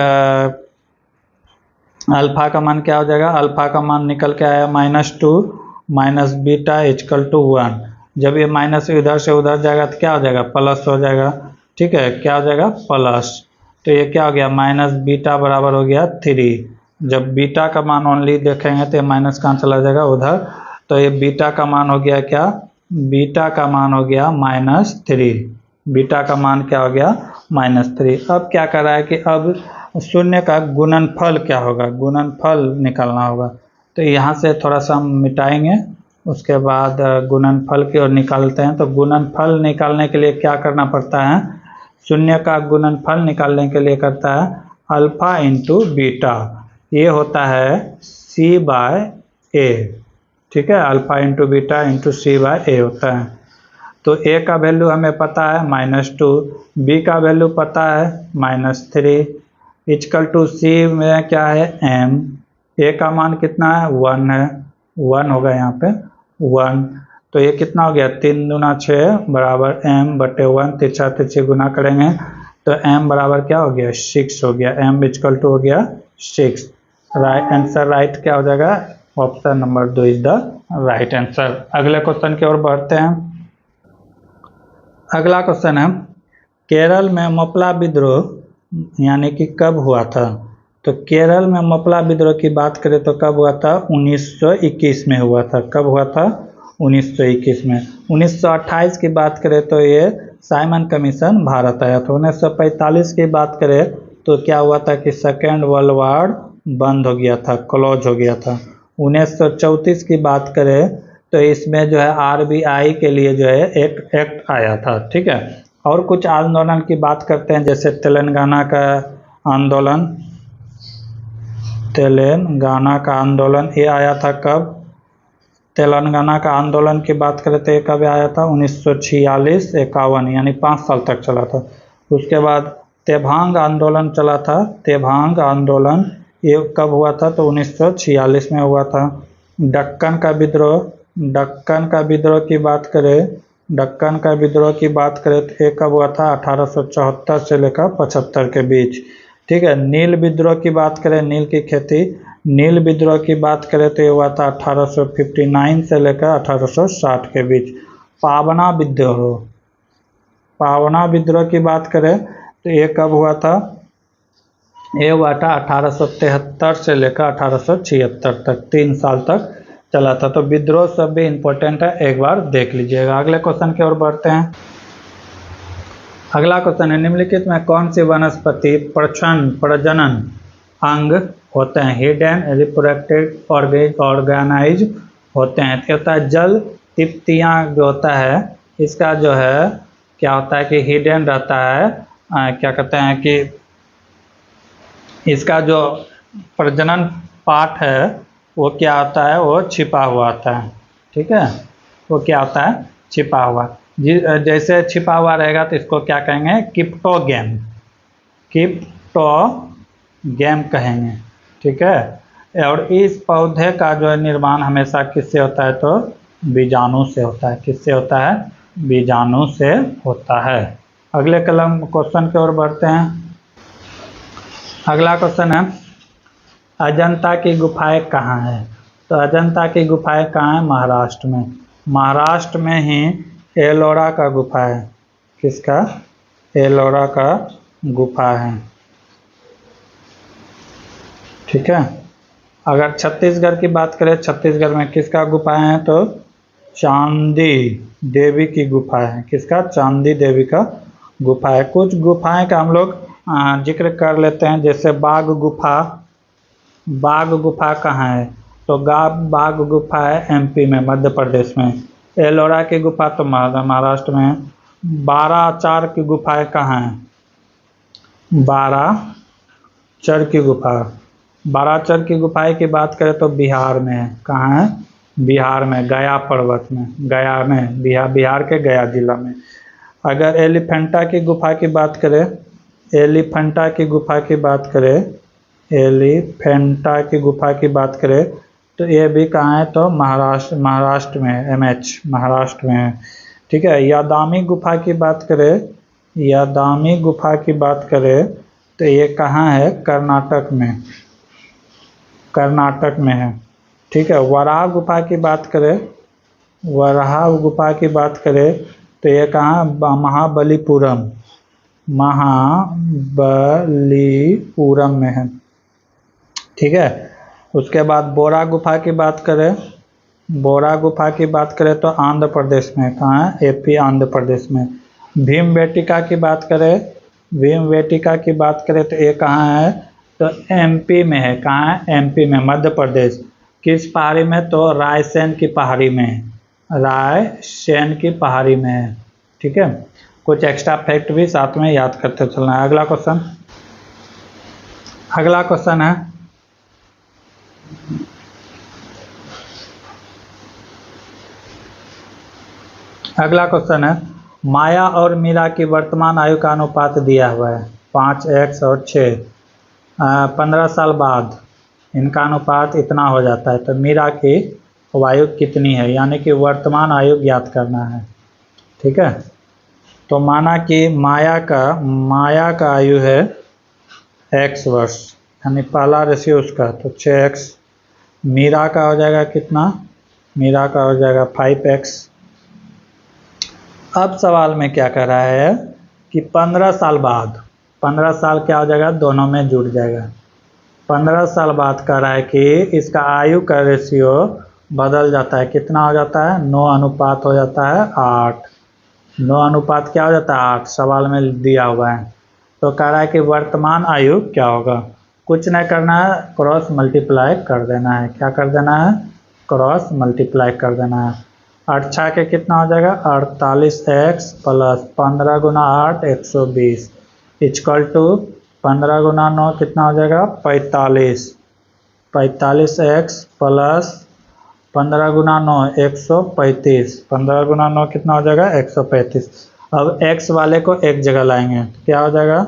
अल्फा का मान क्या हो जाएगा, अल्फा का मान निकल के आया -2 माइनस बीटा इक्वल टू 1, जब ये माइनस इधर से उधर जाएगा तो क्या हो जाएगा, प्लस हो जाएगा। ठीक है, क्या हो जाएगा प्लस, तो ये क्या हो गया माइनस बीटा बराबर हो गया 3। जब बीटा का मान ओनली देखेंगे तो ये माइनस कहाँ चला जाएगा उधर, तो ये बीटा का मान हो गया क्या, बीटा का मान हो गया -3, बीटा का मान क्या हो गया -3। अब क्या कर रहा है कि अब शून्य का गुणनफल क्या होगा, गुणनफल निकालना होगा, तो यहाँ से थोड़ा सा हम मिटाएंगे, उसके बाद गुणनफल की ओर निकालते हैं। तो गुणनफल निकालने के लिए क्या करना पड़ता है, शून्य का गुणनफल निकालने के लिए करता है अल्फा इंटू बीटा, ये होता है c/a। ठीक है, alpha into beta into c/a होता है। तो a का वैल्यू हमें पता है -2, b का वैल्यू पता है -3, इक्वल टू c में क्या है m, a का मान कितना है 1 है, 1 होगा यहाँ पे 1, तो ये कितना हो गया 3 दूना 6 बराबर m/1, तिरछा तिरछी गुना करेंगे तो m बराबर क्या हो गया 6 हो गया, m इक्वल टू हो गया 6। राइट आंसर, राइट क्या हो जाएगा, option number 2 is the right answer. अगले क्वेश्चन की ओर बढ़ते हैं। अगला क्वेश्चन है केरल में मपला विद्रोह यानी कि कब हुआ था, तो केरल में मपला विद्रोह की बात करें तो कब हुआ था, 1921 में हुआ था। कब हुआ था, 1921 में। 1928 की बात करें तो ये साइमन कमीशन भारत आया था। 1945 की बात करें तो क्या हुआ था कि सेकेंड वर्ल्ड वॉर बंद हो गया था, क्लोज हो गया था। 1934 की बात करें तो इसमें जो है RBI के लिए जो है एक एक्ट आया था। ठीक है, और कुछ आंदोलन की बात करते हैं, जैसे तेलंगाना का आंदोलन, तेलंगाना का आंदोलन ये आया था कब, तेलंगाना का आंदोलन की बात करें तो ये कब आया था, 1946-51, यानी 5 साल तक चला था। उसके बाद तेभांग आंदोलन चला था, तेभांग आंदोलन ये कब हुआ था, तो 1946 में हुआ था। दक्कन का विद्रोह, दक्कन का विद्रोह की बात करें, दक्कन का विद्रोह की बात करें तो ये कब हुआ था, 1874 से लेकर 75 के बीच। ठीक है, नील विद्रोह की बात करें, नील की खेती, नील विद्रोह की बात करें तो ये हुआ था 1859 से लेकर 1860 के बीच। पावना विद्रोह, पावना विद्रोह की बात करें तो ये कब हुआ था, ये हुआ था 1873 से लेकर 1876 तक, 3 साल तक चला था। तो विद्रोह सब भी इम्पोर्टेंट है, एक बार देख लीजिएगा। अगले क्वेश्चन की ओर बढ़ते हैं। अगला क्वेश्चन है निम्नलिखित में कौन सी वनस्पति प्रजनन अंग होते हैं, हिडन रिप्रोडक्टिव ऑर्गेनाइज होते हैं। तो होता है जल तिप्तियाँ जो होता है इसका जो है क्या होता है कि हिडन रहता है, क्या कहते हैं कि इसका जो प्रजनन पार्ट है वो क्या होता है, वो छिपा हुआ आता है। ठीक है, वो क्या होता है, छिपा हुआ। जैसे छिपा हुआ रहेगा तो इसको क्या कहेंगे, क्रिप्टोगेम, क्रिप्टोगेम कहेंगे। ठीक है, और इस पौधे का जो है निर्माण हमेशा किससे होता है, तो बीजाणु से होता है। किससे होता है, बीजाणु से होता है। अगले कलम क्वेश्चन की ओर बढ़ते हैं। अगला क्वेश्चन है, अजंता की गुफाएं कहाँ है। तो अजंता की गुफाएं कहाँ है, महाराष्ट्र में। महाराष्ट्र में ही एलोरा का गुफा है। किसका, एलोरा का गुफा है। ठीक है, अगर छत्तीसगढ़ की बात करें, छत्तीसगढ़ में किसका गुफा है, तो चांदी देवी की गुफा है। किसका, चांदी देवी का गुफा है। कुछ गुफाएं का हम लोग जिक्र कर लेते हैं, जैसे बाघ गुफा। बाघ गुफा कहाँ है, तो बाघ गुफा है एमपी में, मध्य प्रदेश में। एलोरा की गुफा तो महाराष्ट्र में है। बाराचर की गुफाएं कहाँ है, बाराचर की गुफा। बाराचर की गुफाएं की बात करें तो बिहार में है। कहाँ है, बिहार में, गया पर्वत में, गया में, बिहार के गया जिला में। अगर एलिफेंटा की गुफा की बात करें, एलिफेंटा की गुफा की बात करें, एलिफेंटा की गुफा की बात करें तो ये भी कहाँ है, तो महाराष्ट्र में, एमएच महाराष्ट्र में है। ठीक है, यादामी गुफा की बात करें, यादामी गुफा की बात करें तो ये कहाँ है, कर्नाटक में, कर्नाटक में है। ठीक है, वराह गुफा की बात करें, वराह गुफा की बात करें तो ये कहाँ, महाबलीपुरम, महाबलीपुरम में है। ठीक है, उसके बाद बोरा गुफा की बात करें, बोरा गुफा की बात करें तो आंध्र प्रदेश में। कहाँ है, एपी आंध्र प्रदेश में। भीमबेटिका की बात करें, भीमबेटिका की बात करें तो ये कहाँ है, तो एमपी में है। कहाँ है, एमपी में, मध्य प्रदेश। किस पहाड़ी में, तो रायसेन की पहाड़ी में, रायसेन की पहाड़ी में है। ठीक है, कुछ एक्स्ट्रा फैक्ट भी साथ में याद करते चलना है। अगला क्वेश्चन, अगला क्वेश्चन है, अगला क्वेश्चन है, माया और मीरा की वर्तमान आयु का अनुपात दिया हुआ है 5x और 6। 15 साल बाद इनका अनुपात इतना हो जाता है, तो मीरा की आयु कितनी है, यानी कि वर्तमान आयु ज्ञात करना है। ठीक है, तो माना कि माया का आयु है x वर्ष, यानी पहला रेशियो उसका, तो 6x। मीरा का हो जाएगा कितना, मीरा का हो जाएगा 5x। अब सवाल में क्या कर रहा है कि 15 साल बाद, 15 साल क्या हो जाएगा, दोनों में जुड़ जाएगा। 15 साल बाद कह रहा है कि इसका आयु का रेशियो बदल जाता है। कितना हो जाता है, 9 अनुपात हो जाता है 8। 9 अनुपात क्या हो जाता है, 8, सवाल में दिया हुआ है। तो कह रहा है कि वर्तमान आयु क्या होगा, कुछ नहीं करना है, क्रॉस मल्टीप्लाई कर देना है। क्या कर देना है, क्रॉस मल्टीप्लाई कर देना है। 8 छः के कितना हो जाएगा, 48x प्लस 15 गुना 8 120 इक्वल टू 15 गुना 9 कितना हो जाएगा, 45। 45x प्लस 15 गुना 9 135। 15 गुना 9 कितना हो जाएगा, 135। अब x वाले को एक जगह लाएंगे तो क्या हो जाएगा,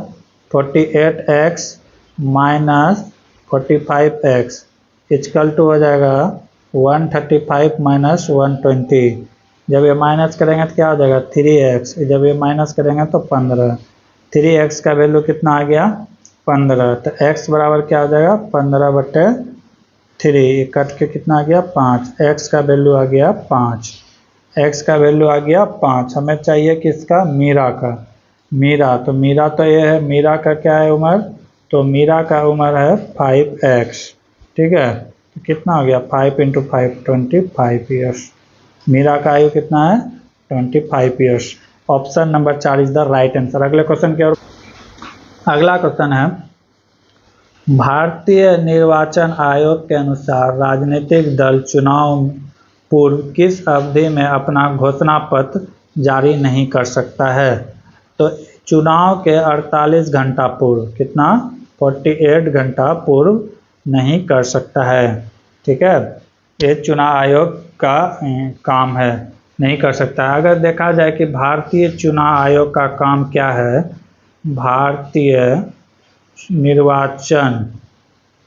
48x minus 45x equal to हो जाएगा 135 माइनस 120। जब ये माइनस करेंगे तो क्या हो जाएगा, 3x। जब ये माइनस करेंगे तो 15। 3x का वैल्यू कितना आ गया, 15। तो x बराबर क्या हो जाएगा, 15/3। कट के कितना आ गया, 5। x का वैल्यू आ गया 5। x का वैल्यू आ गया 5। हमें चाहिए किसका, मीरा का। मीरा, तो मीरा तो ये है, मीरा का क्या है उम्र, तो मीरा का उम्र है 5x। ठीक है, तो कितना हो गया, 5 × 5 25 ईयर्स। मीरा का आयु कितना है, 25 years. Option number 4 is the right answer. अगले क्वेश्चन की ओर, अगला क्वेश्चन है, भारतीय निर्वाचन आयोग के अनुसार राजनीतिक दल चुनाव पूर्व किस अवधि में अपना घोषणा पत्र जारी नहीं कर सकता है। तो चुनाव के 48 घंटा पूर्व, कितना, 48 घंटा पूर्व नहीं कर सकता है। ठीक है, ये चुनाव आयोग का काम है, नहीं कर सकता है। अगर देखा जाए कि भारतीय चुनाव आयोग का काम क्या है, भारतीय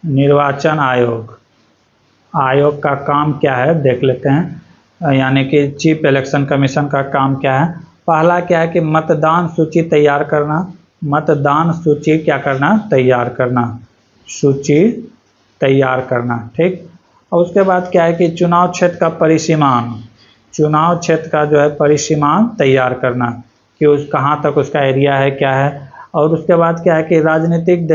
निर्वाचन आयोग का काम क्या है देख लेते हैं। यानी कि चीफ इलेक्शन कमीशन का काम क्या है। पहला क्या है कि मतदान सूची तैयार करना, मतदान सूची क्या करना, तैयार करना, सूची तैयार करना। ठीक, और उसके बाद क्या है कि चुनाव क्षेत्र का परिसीमान, चुनाव क्षेत्र का जो है परिसीमान तैयार करना कि उस कहाँ तक उसका एरिया है, क्या है। और उसके बाद क्या है कि राजनीतिक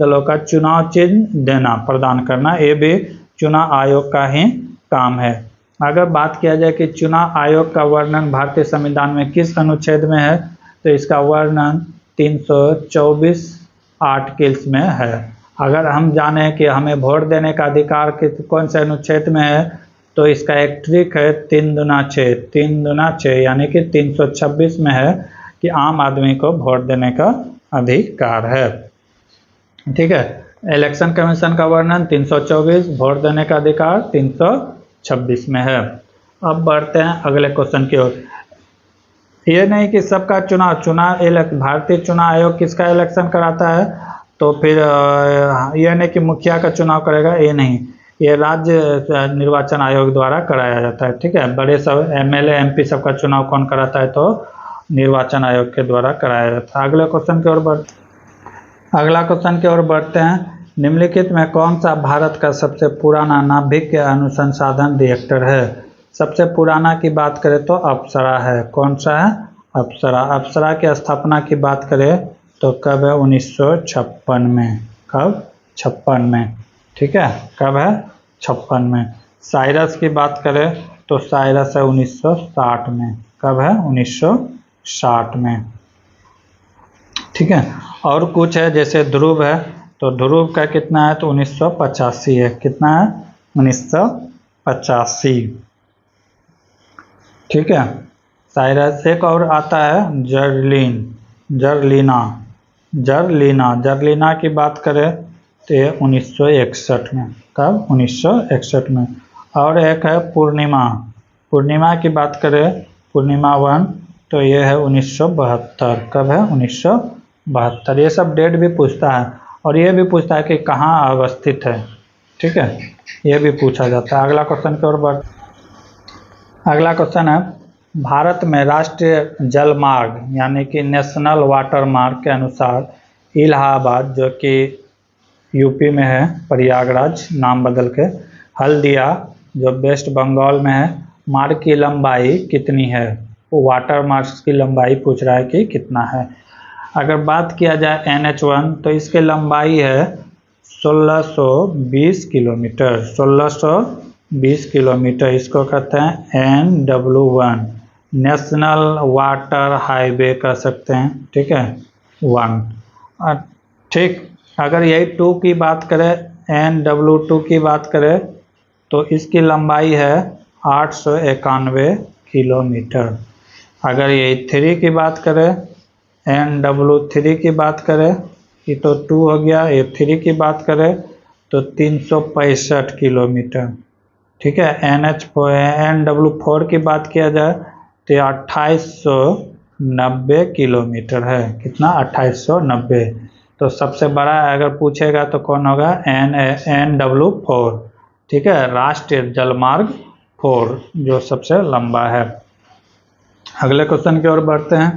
दलों का चुनाव चिन्ह देना, प्रदान करना, ये भी चुनाव आयोग का ही काम है। अगर बात किया जाए कि चुनाव आयोग का वर्णन भारतीय संविधान में किस अनुच्छेद में है, तो इसका वर्णन 324 आर्टिकल्स में है। अगर हम जाने कि हमें वोट देने का अधिकार कौन से अनुच्छेद में है, तो इसका एक ट्रिक है 3 दूना 6, 3 दूना 6 यानी कि 326 में है कि आम आदमी को वोट देने का अधिकार है। ठीक है, इलेक्शन कमीशन का वर्णन 324, वोट देने का अधिकार 326 में है। अब बढ़ते हैं अगले क्वेश्चन की ओर। ये नहीं कि सबका भारतीय चुनाव आयोग किसका इलेक्शन कराता है, तो फिर यह नहीं कि मुखिया का चुनाव करेगा, ये नहीं, ये राज्य निर्वाचन आयोग द्वारा कराया जाता है। ठीक है, बड़े सब एमएलए एमपी सबका चुनाव कौन कराता है, तो निर्वाचन आयोग के द्वारा कराया जाता है। अगले क्वेश्चन की ओर बढ़ते हैं। निम्नलिखित में कौन सा भारत का सबसे पुराना नाभिक अनुसंधान रिएक्टर है। सबसे पुराना की बात करें तो अप्सरा है। कौन सा है, अप्सरा। अप्सरा की स्थापना की बात करें तो कब है, 1956 में। कब, 56 में। ठीक है, कब है, 56 में। साइरस की बात करें तो साइरस है 1960 में। कब है, 1960 में। ठीक है, और कुछ है जैसे ध्रुव है, तो ध्रुव का कितना है, तो 1985 है। कितना है, 1985। ठीक है, साइरस। एक और आता है जर्लिना की बात करें तो ये 1961 में। कब, 1961 में। और एक है पूर्णिमा की बात करें, पूर्णिमा 1, तो ये है 1972। कब है, 1972। ये सब डेट भी पूछता है, और ये भी पूछता है कि कहाँ अवस्थित है। ठीक है, ये भी पूछा जाता है। अगला क्वेश्चन की ओर बढ़। अगला क्वेश्चन है, भारत में राष्ट्रीय जल मार्ग यानी कि नेशनल वाटर मार्ग के अनुसार इलाहाबाद, जो कि यूपी में है, प्रयागराज नाम बदल के, हल्दिया जो वेस्ट बंगाल में है, मार्ग की लंबाई कितनी है। वो वाटर मार्ग की लंबाई पूछ रहा है कि कितना है। अगर बात किया जाए NH1, तो इसकी लंबाई है 1620 किलोमीटर। 1620 किलोमीटर। इसको कहते हैं NW1, नेशनल वाटर हाईवे कह सकते हैं। ठीक है, 1। ठीक, अगर यही 2 की बात करें, NW2 की बात करें, तो इसकी लंबाई है 891 किलोमीटर। अगर यही 3 की बात करें, NW3 की बात करें, ये तो 2 हो गया, ये 3 की बात करें तो 365 किलोमीटर। ठीक है, NW4 की बात किया जाए तो 2890 किलोमीटर है। कितना, 2890। तो सबसे बड़ा अगर पूछेगा तो कौन होगा, NW4। ठीक है, राष्ट्रीय जलमार्ग 4 जो सबसे लंबा है। अगले क्वेश्चन की ओर बढ़ते हैं।